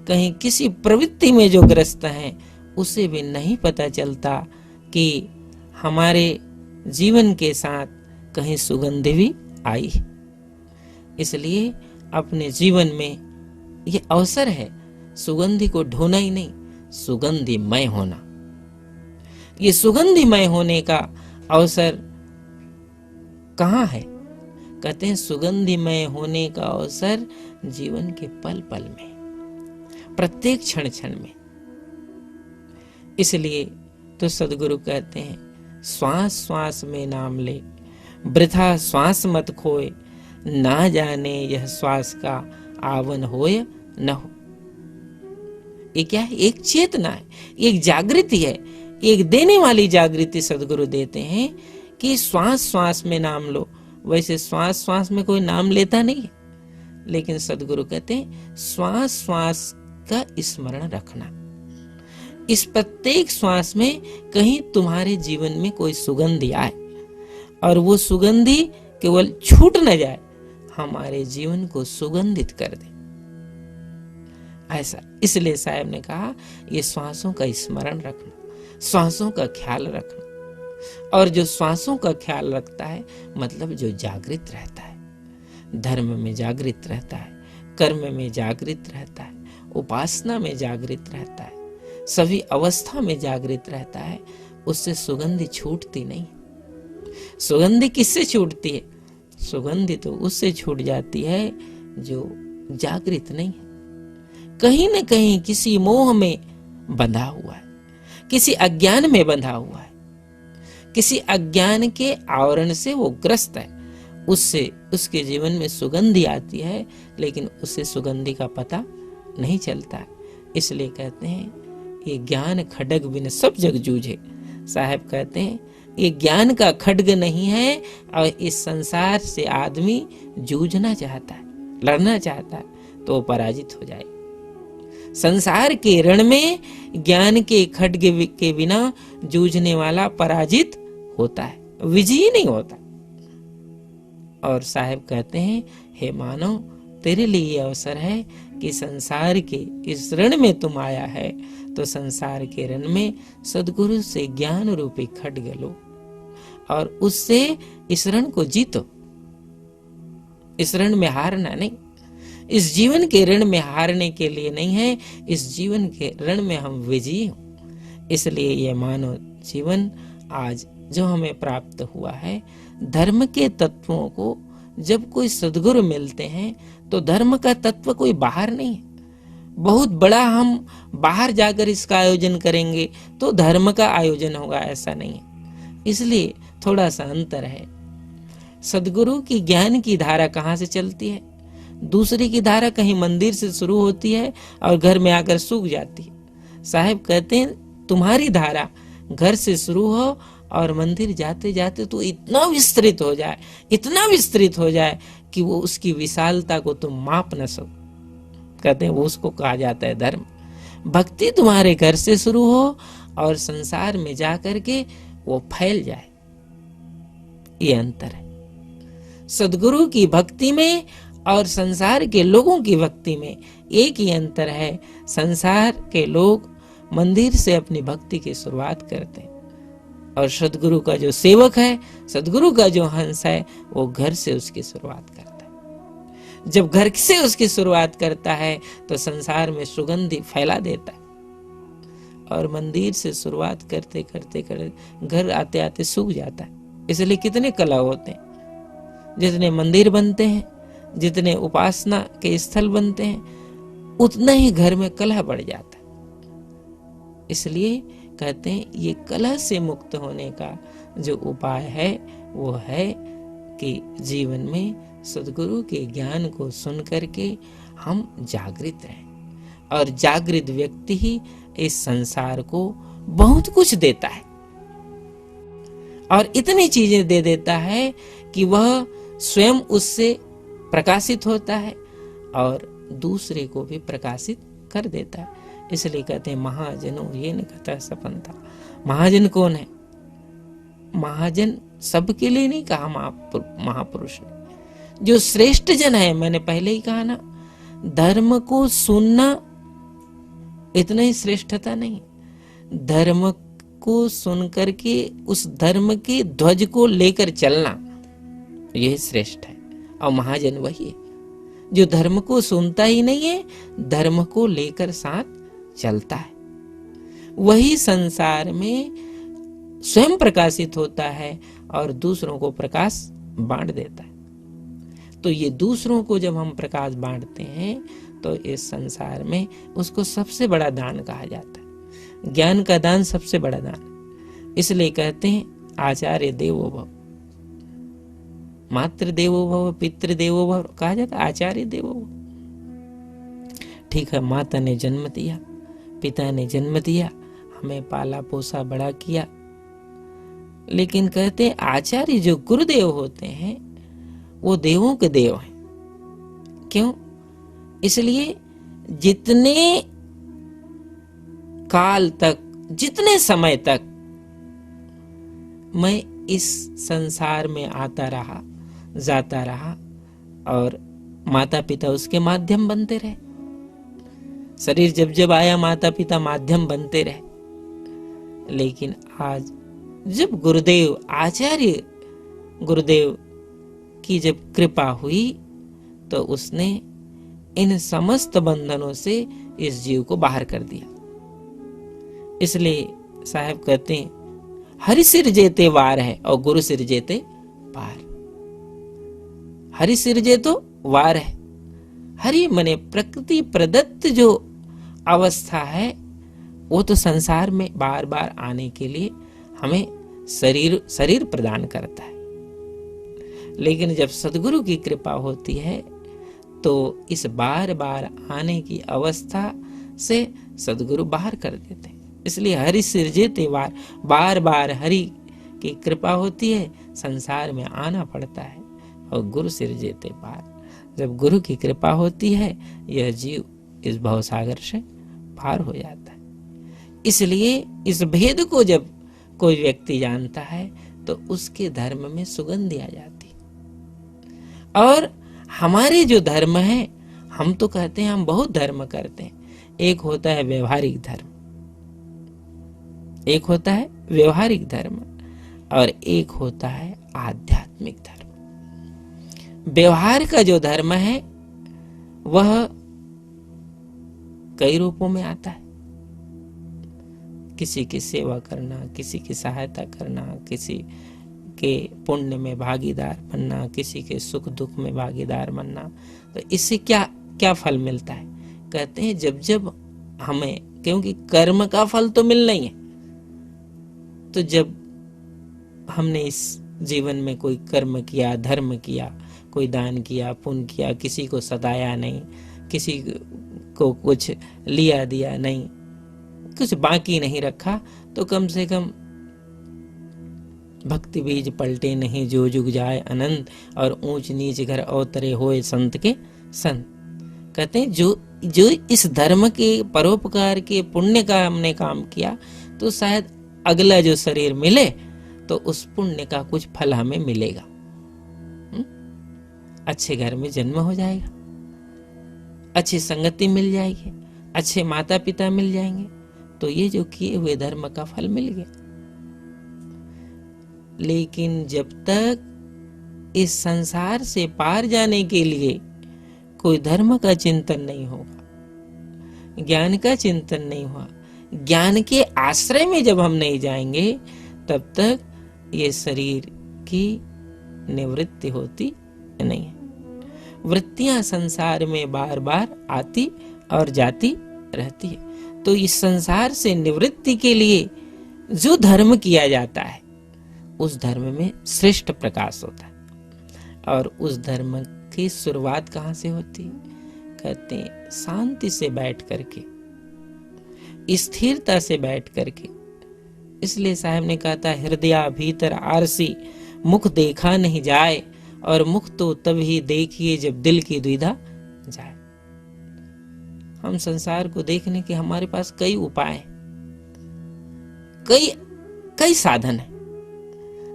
कहीं किसी प्रवृत्ति में जो ग्रस्त है, उसे भी नहीं पता चलता कि हमारे जीवन के साथ कहीं सुगंध भी आई। इसलिए अपने जीवन में ये अवसर है सुगंधि को ढोना ही नहीं, सुगंधिमय होना। ये सुगंधिमय होने का अवसर कहाँ है? कहते हैं सुगंधिमय होने का अवसर जीवन के पल पल में, प्रत्येक क्षण क्षण में। इसलिए तो सद्गुरु कहते हैं श्वास श्वास में नाम ले, वृथा श्वास मत खोए, ना जाने यह श्वास का आवन होय न हो। ये क्या है? एक चेतना है, एक जागृति है, एक देने वाली जागृति सद्गुरु देते हैं कि श्वास श्वास में नाम लो। वैसे श्वास श्वास में कोई नाम लेता नहीं है, लेकिन सद्गुरु कहते हैं श्वास श्वास का स्मरण रखना। इस प्रत्येक श्वास में कहीं तुम्हारे जीवन में कोई सुगंधि आए और वो सुगंधि केवल छूट न जाए, हमारे जीवन को सुगंधित कर दे। ऐसा इसलिए साहब ने कहा ये श्वासों का स्मरण रखना, श्वासों का ख्याल रखना। और जो श्वासों का ख्याल रखता है मतलब जो जागृत रहता है, धर्म में जागृत रहता है, कर्म में जागृत रहता है, उपासना में जागृत रहता है, सभी अवस्था में जागृत रहता है, उससे सुगंधि छूटती नहीं। सुगंधि किससे छूटती है? सुगंधि तो उससे छूट जाती है जो जागृत नहीं है, कहीं न कहीं किसी मोह में बंधा हुआ है, किसी अज्ञान में बंधा हुआ है, किसी अज्ञान के आवरण से वो ग्रस्त है। उससे उसके जीवन में सुगंधि आती है, लेकिन उसे सुगंधि का पता नहीं चलता। इसलिए कहते हैं ये ज्ञान खड्ग बिन सब जग जूझे। साहब कहते हैं ये ज्ञान का खड्ग नहीं है, और इस संसार से आदमी जूझना चाहता है, लड़ना चाहता है, तो पराजित हो जाए। संसार के रण में ज्ञान के खड्ग के बिना जूझने वाला पराजित होता है, विजयी नहीं होता। और साहब कहते हैं हे मानव, तेरे लिए यह अवसर है कि संसार के इस रण में तुम आया है, तो संसार के रण में सद्गुरु से ज्ञान रूपी खड्ग लो और उससे इस रण को जीतो। इस रण में हारना नहीं, इस जीवन के रण में हारने के लिए नहीं है, इस जीवन के रण में हम विजयी हों। इसलिए ये मानव जीवन आज जो हमें प्राप्त हुआ है, धर्म के तत्वों को जब कोई सद्गुरु मिलते हैं तो धर्म का तत्व कोई बाहर नहीं है, बहुत बड़ा हम बाहर जाकर इसका आयोजन करेंगे तो धर्म का आयोजन होगा, ऐसा नहीं है। इसलिए थोड़ा सा अंतर है। सद्गुरु की ज्ञान की धारा कहाँ से चलती है? दूसरी की धारा कहीं मंदिर से शुरू होती है और घर में आकर सूख जाती है। साहब कहते हैं तुम्हारी धारा घर से शुरू हो और मंदिर जाते जाते तो इतना विस्तृत हो जाए, इतना विस्तृत हो जाए कि वो उसकी विशालता को तुम माप न सको। कहते हैं वो उसको कहा जाता है धर्म। भक्ति तुम्हारे घर से शुरू हो और संसार में जाकर के वो फैल जाए, ये अंतर है। सद्गुरु की भक्ति में और संसार के लोगों की भक्ति में एक ही अंतर है। संसार के लोग मंदिर से अपनी भक्ति की शुरुआत करते हैं और सद्गुरु का जो सेवक है, सद्गुरु का जो हंस है, वो घर से उसकी शुरुआत करता है। जब घर से उसकी शुरुआत करता है तो संसार में सुगंधि फैला देता है, और मंदिर से शुरुआत करते करते करते घर आते आते सूख जाता है। इसलिए कितने कला होते हैं, जितने मंदिर बनते हैं, जितने उपासना के स्थल बनते हैं, उतना ही घर में कलह बढ़ जाता है। इसलिए कहते हैं ये कलह से मुक्त होने का जो उपाय है वो है कि जीवन में सद्गुरु के ज्ञान को सुन करके हम जागृत रहें, और जागृत व्यक्ति ही इस संसार को बहुत कुछ देता है, और इतनी चीजें दे देता है कि वह स्वयं उससे प्रकाशित होता है और दूसरे को भी प्रकाशित कर देता है। इसलिए कहते हैं महाजनों ये न कथा सपनता। महाजन कौन है? महाजन सबके लिए नहीं कहा महापुरुष ने, जो श्रेष्ठ जन है, मैंने पहले ही कहा ना, धर्म को सुनना इतना ही श्रेष्ठता नहीं, धर्म को सुन करके उस धर्म के ध्वज को लेकर चलना, यह श्रेष्ठ है। और महाजन वही है जो धर्म को सुनता ही नहीं है, धर्म को लेकर साथ चलता है, वही संसार में स्वयं प्रकाशित होता है और दूसरों को प्रकाश बांट देता है। तो ये दूसरों को जब हम प्रकाश बांटते हैं तो इस संसार में उसको सबसे बड़ा दान कहा जाता है। ज्ञान का दान सबसे बड़ा दान, इसलिए कहते हैं आचार्य देवो भव, मातृ देवो भव, पितृ देवो भव कहा जाता है, आचार्य देवो भव। ठीक है, माता ने जन्म दिया, पिता ने जन्म दिया, हमें पाला पोसा बड़ा किया, लेकिन कहते हैं आचार्य जो गुरुदेव होते हैं वो देवों के देव हैं। क्यों? इसलिए जितने काल तक, जितने समय तक मैं इस संसार में आता रहा, जाता रहा और माता पिता उसके माध्यम बनते रहे, शरीर जब जब आया माता पिता माध्यम बनते रहे, लेकिन आज जब गुरुदेव आचार्य गुरुदेव की जब कृपा हुई तो उसने इन समस्त बंधनों से इस जीव को बाहर कर दिया। इसलिए साहब कहते हैं हरि सिर जेते वार है और गुरु सिर जेते पार। हरि सिर जे तो वार है, हरि मने प्रकृति प्रदत्त जो अवस्था है वो तो संसार में बार बार आने के लिए हमें शरीर प्रदान करता है, लेकिन जब सद्गुरु की कृपा होती है तो इस बार बार आने की अवस्था से सद्गुरु बाहर कर देते हैं। इसलिए हरि सिरजेते वार, बार बार हरि की कृपा होती है, संसार में आना पड़ता है, और गुरु सिरजेते पार, जब गुरु की कृपा होती है यह जीव इस भवसागर से पार हो जाता है। इसलिए इस भेद को जब कोई व्यक्ति जानता है तो उसके धर्म में सुगंध आ जाती है। और हमारे जो धर्म है, हम तो कहते हैं हम बहुत धर्म करते हैं, एक होता है व्यवहारिक धर्म, एक होता है व्यवहारिक धर्म और एक होता है आध्यात्मिक धर्म। व्यवहार का जो धर्म है वह कई रूपों में आता है, किसी की सेवा करना, किसी की सहायता करना, किसी के पुण्य में भागीदार बनना, किसी के सुख दुख में भागीदार बनना। तो इससे क्या क्या फल मिलता है? कहते हैं जब जब हमें, क्योंकि कर्म का फल तो मिलना ही है, तो जब हमने इस जीवन में कोई कर्म किया, धर्म किया, कोई दान किया, पुण्य किया, किसी को सताया नहीं, किसी को कुछ लिया दिया नहीं, कुछ बाकी नहीं रखा, तो कम से कम भक्ति बीज पलटे नहीं जो जुग जाए अनंत, और ऊंच नीच घर अवतरे होए संत के संत। कहते हैं जो इस धर्म के परोपकार के पुण्य का हमने काम किया तो शायद अगला जो शरीर मिले तो उस पुण्य का कुछ फल हमें मिलेगा। अच्छे घर में जन्म हो जाएगा, अच्छी संगति मिल जाएगी, अच्छे माता पिता मिल जाएंगे, तो ये जो किए हुए धर्म का फल मिल गया। लेकिन जब तक इस संसार से पार जाने के लिए कोई धर्म का चिंतन नहीं होगा, ज्ञान का चिंतन नहीं हुआ, ज्ञान के आश्रय में जब हम नहीं जाएंगे, तब तक ये शरीर की निवृत्ति होती नहीं है। वृत्तियां संसार में बार बार आती और जाती रहती है। तो इस संसार से निवृत्ति के लिए जो धर्म किया जाता है उस धर्म में श्रेष्ठ प्रकाश होता है। और उस धर्म की शुरुआत कहाँ से होती है? कहते हैं शांति से बैठ करके, स्थिरता से बैठ करके। इसलिए साहब ने कहा था हृदय भीतर आरसी, मुख देखा नहीं जाए, और मुख तो तभी देखिए जब दिल की दुविधा जाए। हम संसार को देखने के हमारे पास कई उपाय हैं, कई साधन हैं।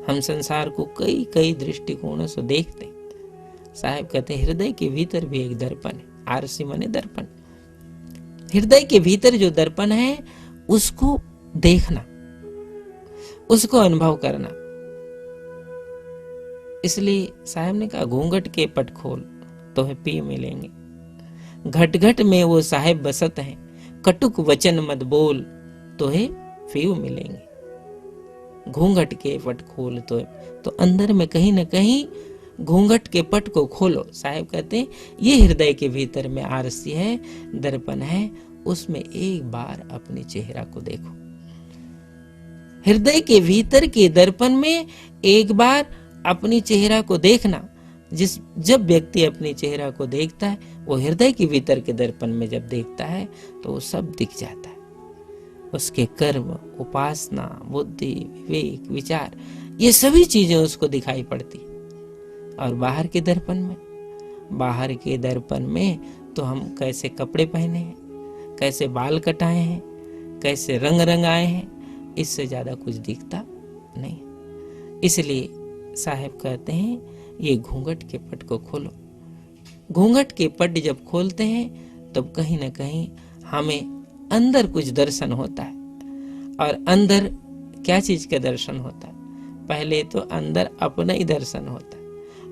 हम संसार को कई दृष्टिकोणों से देखते हैं। साहब कहते हैं हृदय के भीतर भी एक दर्पण है, आरसी माने दर्पण। हृदय के भीतर जो दर्पण है उसको देखना, उसको अनुभव करना। इसलिए साहब ने कहा घूंघट के पट खोल तो है पी मिलेंगे। घट घट में वो साहेब बसत हैं, कटुक वचन मत बोल तो है पीव मिलेंगे। घूंघट के पट खोल तो अंदर में कहीं ना कहीं घूंघट के पट को खोलो। साहेब कहते हैं ये हृदय के भीतर में आरसी है, दर्पण है, उसमें एक बार अपने चेहरा को देखो। हृदय के भीतर के दर्पण में एक बार अपनी चेहरा को देखना। जब व्यक्ति अपने चेहरा को देखता है, वो हृदय के भीतर के दर्पण में जब देखता है तो वो सब दिख जाता है। उसके कर्म, उपासना, बुद्धि, विवेक, विचार, ये सभी चीजें उसको दिखाई पड़ती। और बाहर के दर्पण में तो हम कैसे कपड़े पहने हैं, कैसे बाल कटाए हैं, कैसे रंग रंगाए हैं, इससे ज्यादा कुछ दिखता नहीं। इसलिए साहब कहते हैं ये घूंघट के पट को खोलो। घूंघट के पट जब खोलते हैं तब कहीं ना कहीं हमें अंदर कुछ दर्शन होता है। और अंदर क्या चीज का दर्शन होता है? पहले तो अंदर अपना ही दर्शन होता है,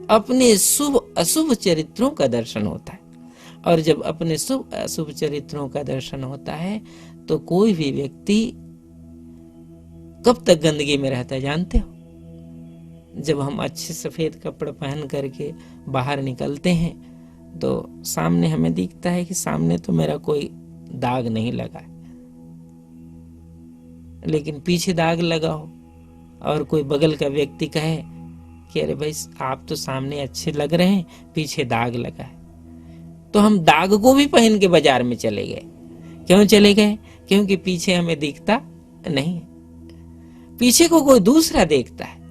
अपने शुभ अशुभ चरित्रों का दर्शन होता है। और जब अपने शुभ अशुभ चरित्रों का दर्शन होता है तो कोई भी व्यक्ति कब तक गंदगी में रहता है जानते हो? जब हम अच्छे सफेद कपड़े पहन करके बाहर निकलते हैं तो सामने हमें दिखता है कि सामने तो मेरा कोई दाग नहीं लगा है, लेकिन पीछे दाग लगा हो और कोई बगल का व्यक्ति कहे कि अरे भाई आप तो सामने अच्छे लग रहे हैं, पीछे दाग लगा है, तो हम दाग को भी पहन के बाजार में चले गए। क्यों चले गए? क्योंकि पीछे हमें दिखता नहीं, पीछे को कोई दूसरा देखता है,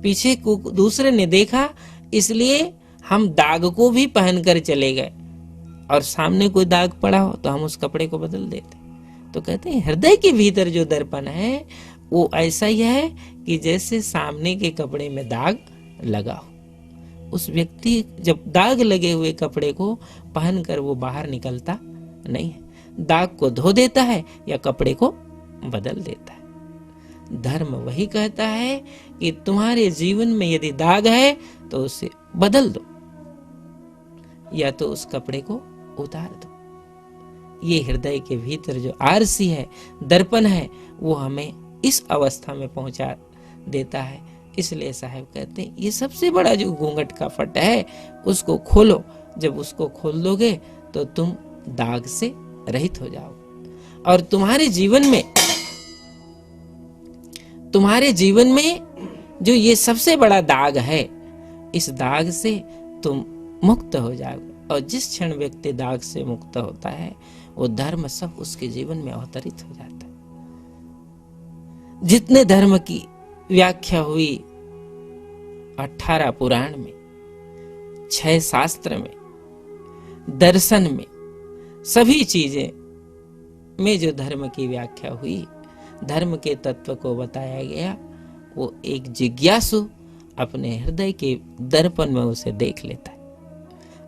पीछे को दूसरे ने देखा, इसलिए हम दाग को भी पहन कर चले गए। और सामने कोई दाग पड़ा हो तो हम उस कपड़े को बदल देते। तो कहते हैं हृदय के भीतर जो दर्पण है वो ऐसा ही है कि जैसे सामने के कपड़े में दाग लगा हो। उस व्यक्ति जब दाग लगे हुए कपड़े को पहनकर वो बाहर निकलता नहीं है, दाग को धो देता है या कपड़े को बदल देता है। धर्म वही कहता है कि तुम्हारे जीवन में यदि दाग है तो उसे बदल दो या तो उस कपड़े को उतार दो। ये हृदय के भीतर जो आरसी है, दर्पण है, वो हमें इस अवस्था में पहुंचा देता है। इसलिए साहब कहते हैं ये सबसे बड़ा जो घूंघट का फट है उसको खोलो। जब उसको खोल दोगे तो तुम दाग से रहित हो जाओगे और तुम्हारे जीवन में जो ये सबसे बड़ा दाग है, इस दाग से तुम मुक्त हो जाओगे। और जिस क्षण व्यक्ति दाग से मुक्त होता है वो धर्म सब उसके जीवन में अवतरित हो जाता है। जितने धर्म की व्याख्या हुई 18 पुराण में, 6 शास्त्र में, दर्शन में, सभी चीजें में जो धर्म की व्याख्या हुई, धर्म के तत्व को बताया गया, वो एक जिज्ञासु अपने हृदय के दर्पण में उसे देख लेता है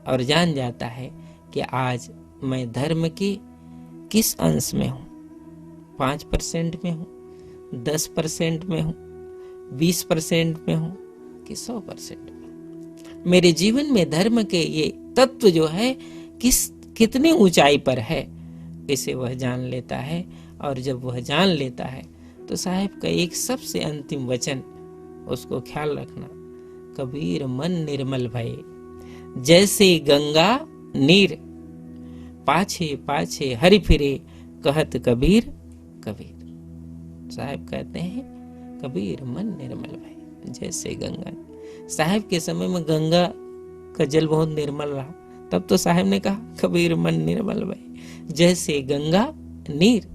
और जान जाता है कि आज मैं धर्म के किस अंश में हूं। 5% में हूं, 10% में हूं, 20% में हूं कि 100% में। मेरे जीवन में धर्म के ये तत्व जो है कितनी ऊंचाई पर है, इसे वह जान लेता है। और जब वह जान लेता है तो साहब का एक सबसे अंतिम वचन उसको ख्याल रखना, कबीर मन निर्मल भये जैसे गंगा नीर, पाछे पाछे हरि फिरे कहत कबीर कबीर। साहब कहते हैं कबीर मन निर्मल भये जैसे गंगा। साहब के समय में गंगा का जल बहुत निर्मल रहा, तब तो साहब ने कहा कबीर मन निर्मल भये जैसे गंगा नीर,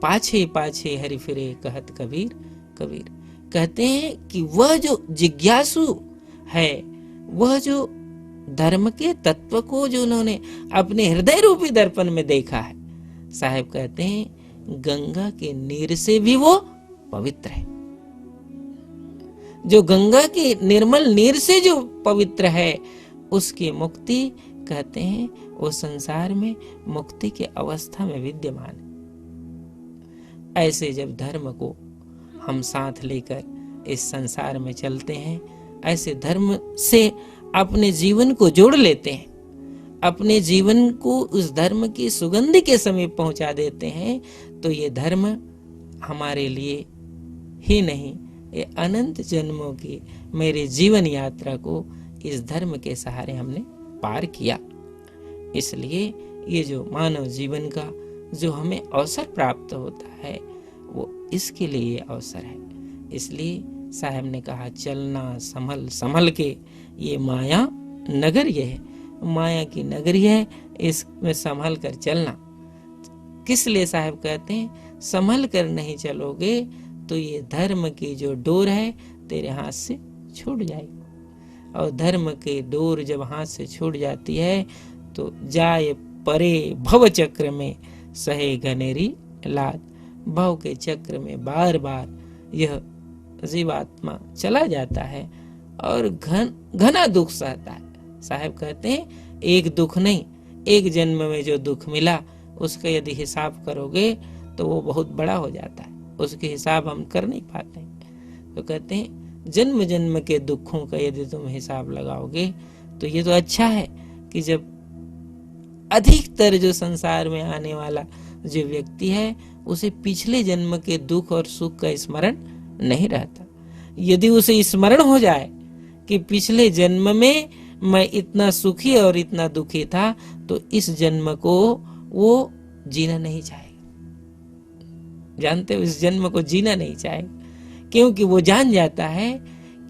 पाछे पाछे हरि फिरे कहत कबीर कबीर। कहते हैं कि वह जो जिज्ञासु है, वह जो धर्म के तत्व को जो उन्होंने अपने हृदय रूपी दर्पण में देखा है, साहब कहते हैं गंगा के नीर से भी वो पवित्र है। जो गंगा के निर्मल नीर से जो पवित्र है उसकी मुक्ति कहते हैं वो संसार में मुक्ति के अवस्था में विद्यमान है। ऐसे जब धर्म को हम साथ लेकर इस संसार में चलते हैं, ऐसे धर्म से अपने जीवन को जोड़ लेते हैं, अपने जीवन को उस धर्म की सुगंध के समीप पहुंचा देते हैं, तो ये धर्म हमारे लिए ही नहीं, ये अनंत जन्मों की मेरे जीवन यात्रा को इस धर्म के सहारे हमने पार किया। इसलिए ये जो मानव जीवन का जो हमें अवसर प्राप्त होता है वो इसके लिए अवसर है। इसलिए साहब ने कहा चलना संभल संभल के, ये माया नगरी है, माया की नगरी है, इसमें संभल कर चलना। किस लिए साहब कहते हैं संभल कर नहीं चलोगे तो ये धर्म की जो डोर है तेरे हाथ से छूट जाएगी, और धर्म की डोर जब हाथ से छूट जाती है तो जाए परे भव चक्र में सहे घनेरी लाद। भव के चक्र में बार बार यह जीवात्मा चला जाता है और घना दुख सहता है। साहब कहते हैं एक दुख नहीं, एक जन्म में जो दुख मिला उसका यदि हिसाब करोगे तो वो बहुत बड़ा हो जाता है, उसके हिसाब हम कर नहीं पाते। तो कहते हैं जन्म जन्म के दुखों का यदि तुम हिसाब लगाओगे तो ये तो अच्छा है कि जब अधिकतर जो संसार में आने वाला जो व्यक्ति है उसे पिछले जन्म के दुख और सुख का स्मरण नहीं रहता। यदि उसे स्मरण हो जाए कि पिछले जन्म में मैं इतना सुखी और इतना दुखी था, तो इस जन्म को वो जीना नहीं चाहेगा। जानते हो, इस जन्म को जीना नहीं चाहेगा, क्योंकि वो जान जाता है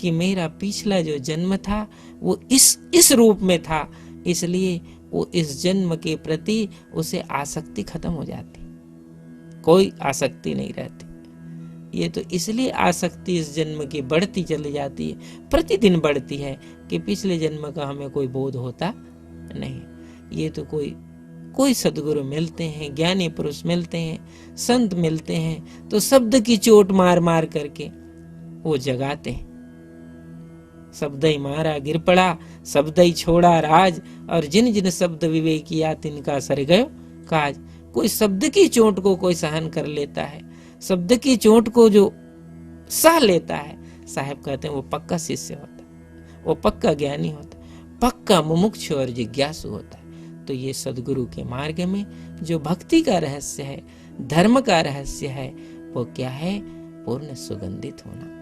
कि मेरा पिछला जो जन्म था वो इस रूप में था, इसलिए वो इस जन्म के प्रति उसे आसक्ति खत्म हो जाती, कोई आसक्ति नहीं रहती। ये तो इसलिए आसक्ति इस जन्म की बढ़ती चली जाती है, प्रतिदिन बढ़ती है कि पिछले जन्म का हमें कोई बोध होता नहीं। ये तो कोई सद्गुरु मिलते हैं, ज्ञानी पुरुष मिलते हैं, संत मिलते हैं तो शब्द की चोट मार मार करके वो जगाते हैं। शब्द ही मारा गिर पड़ा, शब्द ही छोड़ा राज, और जिन जिन शब्द विवेक किया तिनका सर गयो काज। कोई शब्द की चोट को कोई सहन कर लेता है, शब्द की चोट को जो सह लेता है, साहब कहते हैं वो पक्का शिष्य होता है, वो पक्का ज्ञानी होता है, पक्का मुमुक्षु और जिज्ञासु होता है। तो ये सदगुरु के मार्ग में जो भक्ति का रहस्य है, धर्म का रहस्य है, वो क्या है? पूर्ण सुगंधित होना।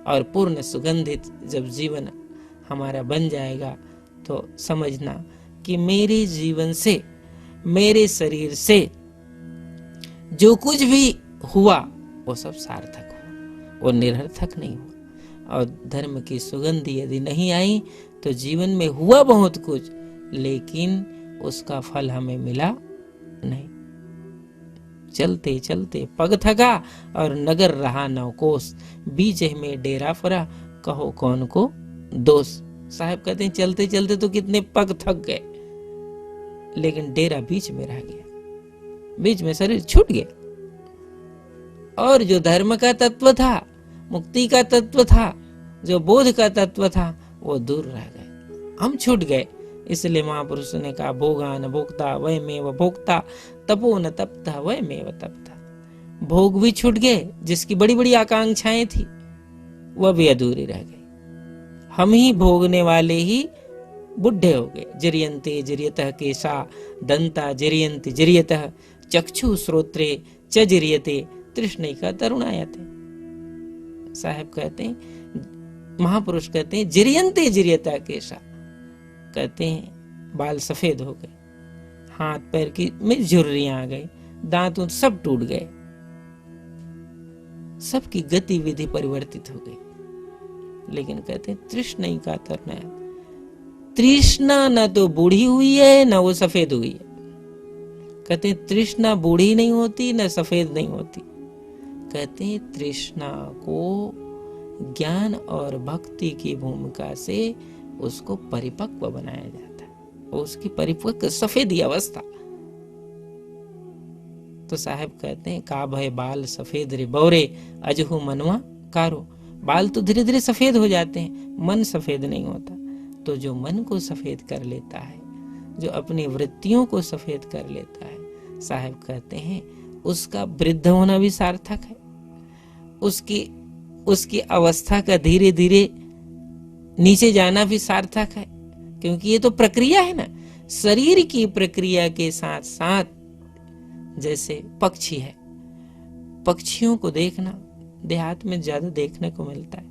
और पूर्ण सुगंधित जब जीवन हमारा बन जाएगा तो समझना कि मेरे जीवन से, मेरे शरीर से जो कुछ भी हुआ वो सब सार्थक हुआ, वो निरर्थक नहीं हुआ। और धर्म की सुगंधी यदि नहीं आई तो जीवन में हुआ बहुत कुछ, लेकिन उसका फल हमें मिला नहीं। चलते चलते पग थका और नगर रहा नवकोस, बीच में डेरा फरा कहो कौन को दोष। साहब कहते हैं चलते चलते तो कितने पग थक गए, लेकिन डेरा बीच में रह गया, बीच में शरीर छूट गया, और जो धर्म का तत्व था, मुक्ति का तत्व था, जो बोध का तत्व था, वो दूर रह गए, हम छूट गए। इसलिए महापुरुष ने कहा भोगा न भोक्ता वह में व भोक्ता, तपो न तपता वह में व तपता। भोग भी छूट गए, जिसकी बड़ी बड़ी आकांक्षाएं थी वह भी अधूरी रह गई। हम ही भोगने वाले ही बुढ़े हो गए। जरियंते जरियतः केशा दंता जरियंते जरियतः चक्षु श्रोत्रे च जरियते तृष्णैका तरुणायते। साहब कहते हैं, महापुरुष कहते हैं जरियंते जरियतः केशा, कहते हैं बाल सफेद हो गए, हाथ पैर की में झुर्रियां आ गई, दांत सब टूट गए, सबकी गतिविधि परिवर्तित हो गई। लेकिन कहते हैं तृष्णैका तरुणायते, तृष्णा न तो बूढ़ी हुई है न वो सफेद हुई है। कहते हैं तृष्णा बूढ़ी नहीं होती न सफेद नहीं होती। कहते हैं तृष्णा को ज्ञान और भक्ति की भूमिका से उसको परिपक्व बनाया जाता है, उसकी परिपक्व सफेदी अवस्था। तो साहब कहते हैं का भय बाल सफेद रे बौरे अजहु मनवा कारो। बाल तो धीरे धीरे सफेद हो जाते हैं, मन सफेद नहीं होता। तो जो मन को सफेद कर लेता है, जो अपनी वृत्तियों को सफेद कर लेता है, साहब कहते हैं उसका वृद्ध होना भी सार्थक है, उसकी अवस्था का धीरे धीरे नीचे जाना भी सार्थक है, क्योंकि ये तो प्रक्रिया है ना। शरीर की प्रक्रिया के साथ साथ जैसे पक्षी है, पक्षियों को देखना देहात में ज्यादा देखने को मिलता है।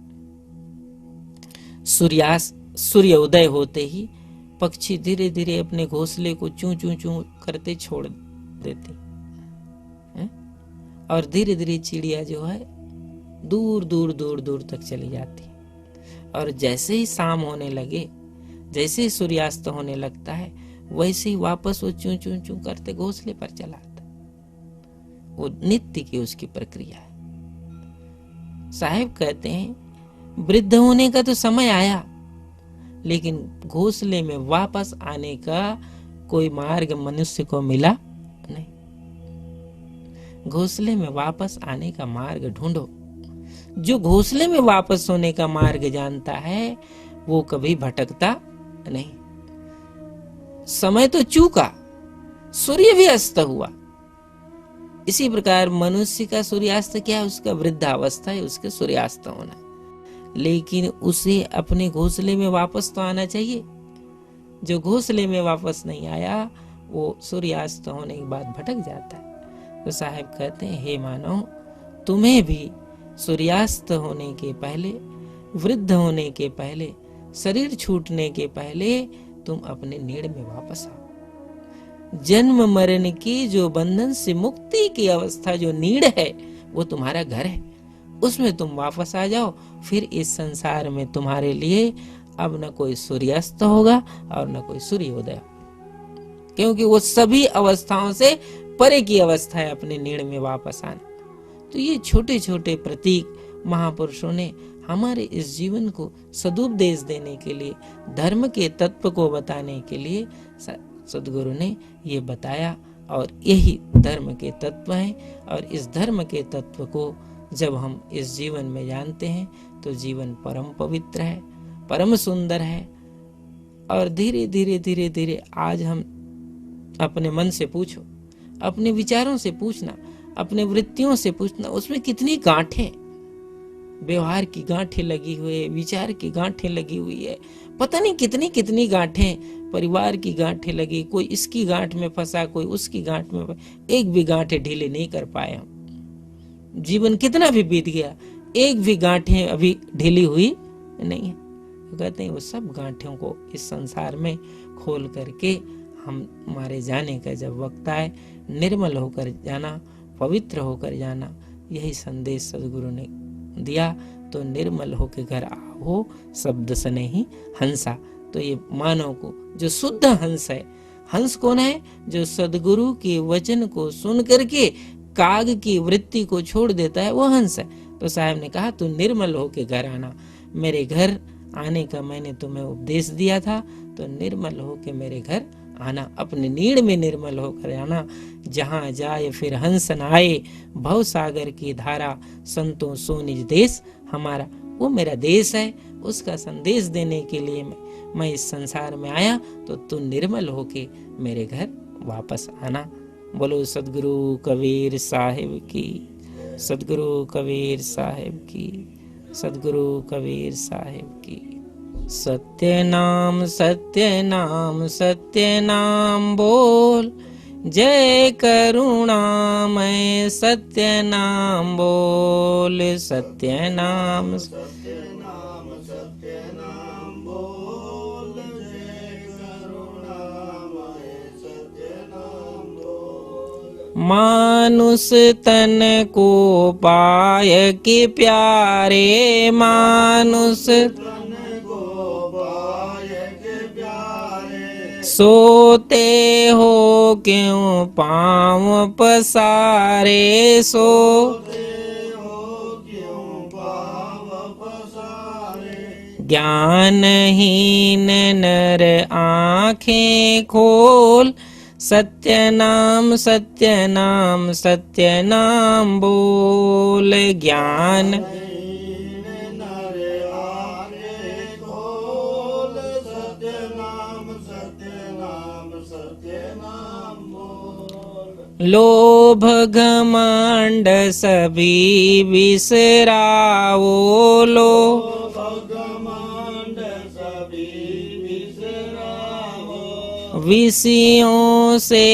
सूर्य उदय होते ही पक्षी धीरे धीरे अपने घोंसले को चूं चूं चूं करते छोड़ देते हैं, और धीरे धीरे चिड़िया जो है दूर दूर दूर दूर तक चली जाती है। और जैसे ही शाम होने लगे, जैसे ही सूर्यास्त होने लगता है, वैसे ही वापस वो चूं चूं चूं करते घोंसले पर चला आता। वो नित्य की उसकी प्रक्रिया है। साहेब कहते हैं वृद्ध होने का तो समय आया, लेकिन घोंसले में वापस आने का कोई मार्ग मनुष्य को मिला नहीं। घोंसले में वापस आने का मार्ग ढूंढो। जो घोंसले में वापस होने का मार्ग जानता है वो कभी भटकता नहीं। समय तो चूका, सूर्य भी अस्त हुआ। इसी प्रकार मनुष्य का सूर्यास्त क्या है? उसका वृद्धावस्था है, उसके सूर्यास्त होना। लेकिन उसे अपने घोंसले में वापस तो आना चाहिए। जो घोंसले में वापस नहीं आया वो सूर्यास्त होने के बाद भटक जाता है। तो साहब कहते हैं, हे मानव, तुम्हें भी सूर्यास्त होने के पहले, वृद्ध होने के पहले, शरीर छूटने के पहले तुम अपने नीड़ में वापस आओ। जन्म मरण की जो बंधन से मुक्ति की अवस्था, जो नीड़ है, वो तुम्हारा घर है। उसमें तुम वापस आ जाओ। फिर इस संसार में तुम्हारे लिए अब न कोई सूर्यास्त होगा और न कोई सूर्योदय, क्योंकि वो सभी अवस्थाओं से परे की अवस्था है, अपने नीड़ में वापस आना। तो ये छोटे छोटे प्रतीक महापुरुषों ने हमारे इस जीवन को सदुपदेश देने के लिए, धर्म के तत्व को बताने के लिए सदगुरु ने ये बताया। और यही धर्म के तत्व हैं। और इस धर्म के तत्व को जब हम इस जीवन में जानते हैं तो जीवन परम पवित्र है, परम सुंदर है। और धीरे धीरे धीरे धीरे आज हम अपने मन से पूछो, अपने विचारों से पूछना, अपने वृत्तियों से पूछना, उसमें कितनी गांठें, व्यवहार की गांठें लगी हुई है, विचार की गांठें लगी हुई है, पता नहीं कितनी कितनी गांठें, परिवार की गांठें लगी। कोई इसकी गांठ में फंसा, कोई उसकी गांठ में फंसा, एक भी गांठें ढीले नहीं कर पाए हम। जीवन कितना भी बीत गया, एक भी गांठें अभी ढीली हुई नहीं है। तो कहते हैं वो सब गांठों को इस संसार में खोल करके हमारे जाने का जब वक्त आए, निर्मल होकर जाना, पवित्र होकर जाना, यही संदेश सदगुरु ने दिया। तो निर्मल होकर घर आओ, शब्द सने ही हंसा। तो ये मानव को जो शुद्ध हंस है, हंस कौन है? जो सदगुरु के वचन को सुन करके काग की वृत्ति को छोड़ देता है, वो हंस है। तो साहब ने कहा, तू निर्मल होके घर आना। मेरे घर आने का मैंने तुम्हें उपदेश दिया था, तो निर्मल होके मेरे घर आना, अपने नीड़ में निर्मल होकर आना। जहाँ जाए फिर हंस न आए, भव सागर की धारा, संतों सो निज देश हमारा। वो मेरा देश है, उसका संदेश देने के लिए मैं इस संसार में आया। तो तू निर्मल होके मेरे घर वापस आना। बोलो सदगुरु कबीर साहिब की, सदगुरु कबीर साहिब की, सदगुरु कबीर साहिब की। सत्य नाम सत्य नाम सत्य नाम बोल, जय करुणामय सत्य नाम बोल। सत्य नाम सत्य नाम सत्य नाम बोल, जय करुणामय सत्य नाम बोल। मानुष तन को पाय के प्यारे, मानुष सोते हो क्यों पाँव पसारे, सोते हो क्यों पाँव पसारे। ज्ञानहीन नर आँखें खोल, सत्य नाम सत्य नाम सत्य नाम बोल। ज्ञान लोभ घमंड सभी बिसराओ, लोभ घमंड विषयों से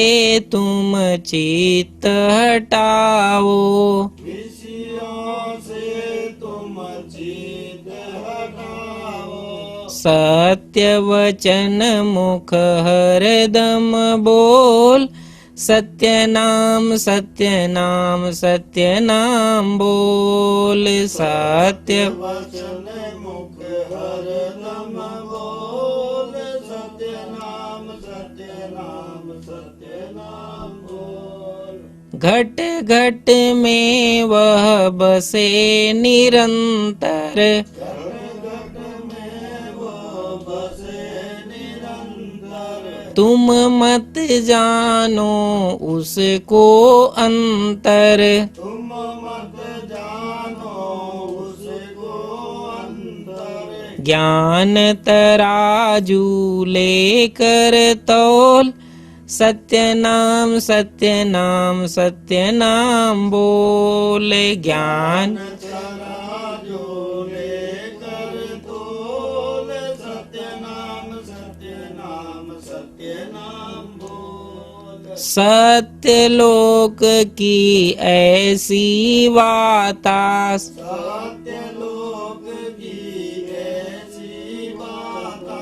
तुम चित्त हटाओ, विषयों से तुम चित्त हटाओ। सत्य वचन मुख हरदम बोल, सत्य नाम सत्य नाम सत्य नाम बोल। सत्य वचन मुख हरदम बोल, सत्य नाम सत्य नाम सत्य नाम बोल। घट घट में वह बसे निरंतर, घट में वो बसे निरंतर। तुम मत जानो उसको अंतर, तुम मत जानो उसको अंतर। ज्ञान तराजू लेकर तौल, सत्य नाम सत्य नाम सत्य नाम बोल। ज्ञान तराजू लेकर तोल, सत्य नाम सत्य नाम सत्य नाम बोल। सत्य लोक की ऐसी वाता, सत्य लोक की ऐसी बाता।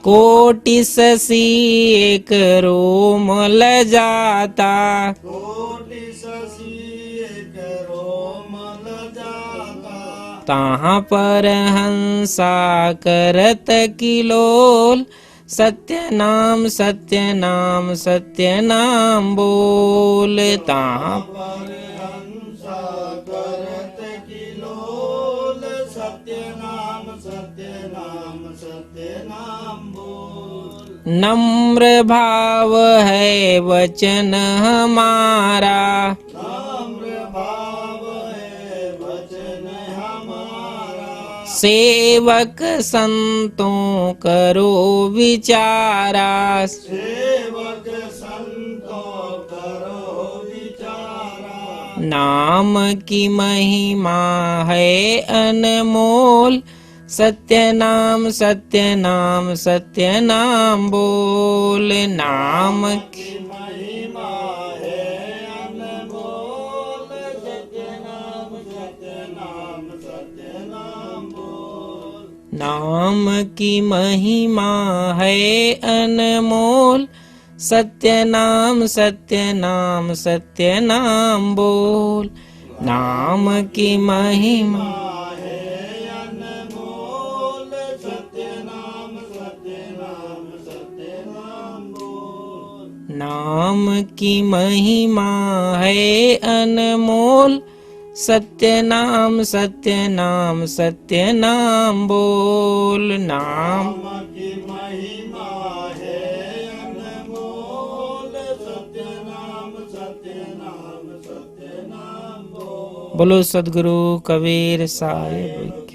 कोटि ससी एक रोम लजाता, कोटि शशि एक रोमल जाता। तहाँ पर हंसा करत किलोल, सत्य नाम सत्य नाम सत्य नाम बोल। तहाँ पर हंसा करत किलोल, सत्य नाम सत्य नाम सत्य नाम बोल। नम्र भाव है वचन हमारा, नम्र भाव है वचन हमारा। सेवक संतों करो विचारा, सेवक संतों करो विचारा। नाम की महिमा है अनमोल, सत्य नाम सत्य नाम सत्य नाम बोल। नाम की महिमा है अनमोल, सत्य नाम सत्य नाम सत्य नाम बोल। नाम की महिमा है अनमोल, सत्य नाम सत्य नाम सत्य नाम बोल। नाम की महिमा है अनमोल, सत्य नाम सत्य नाम सत्य नाम बोल। नाम की महिमा है अनमोल, सत्य नाम सत्य नाम सत्य नाम बोल। नाम नाम की महिमा है अनमोल, सत्य नाम सत्य नाम सत्य नाम बोल। बोलो सद्गुरु कबीर साहिब।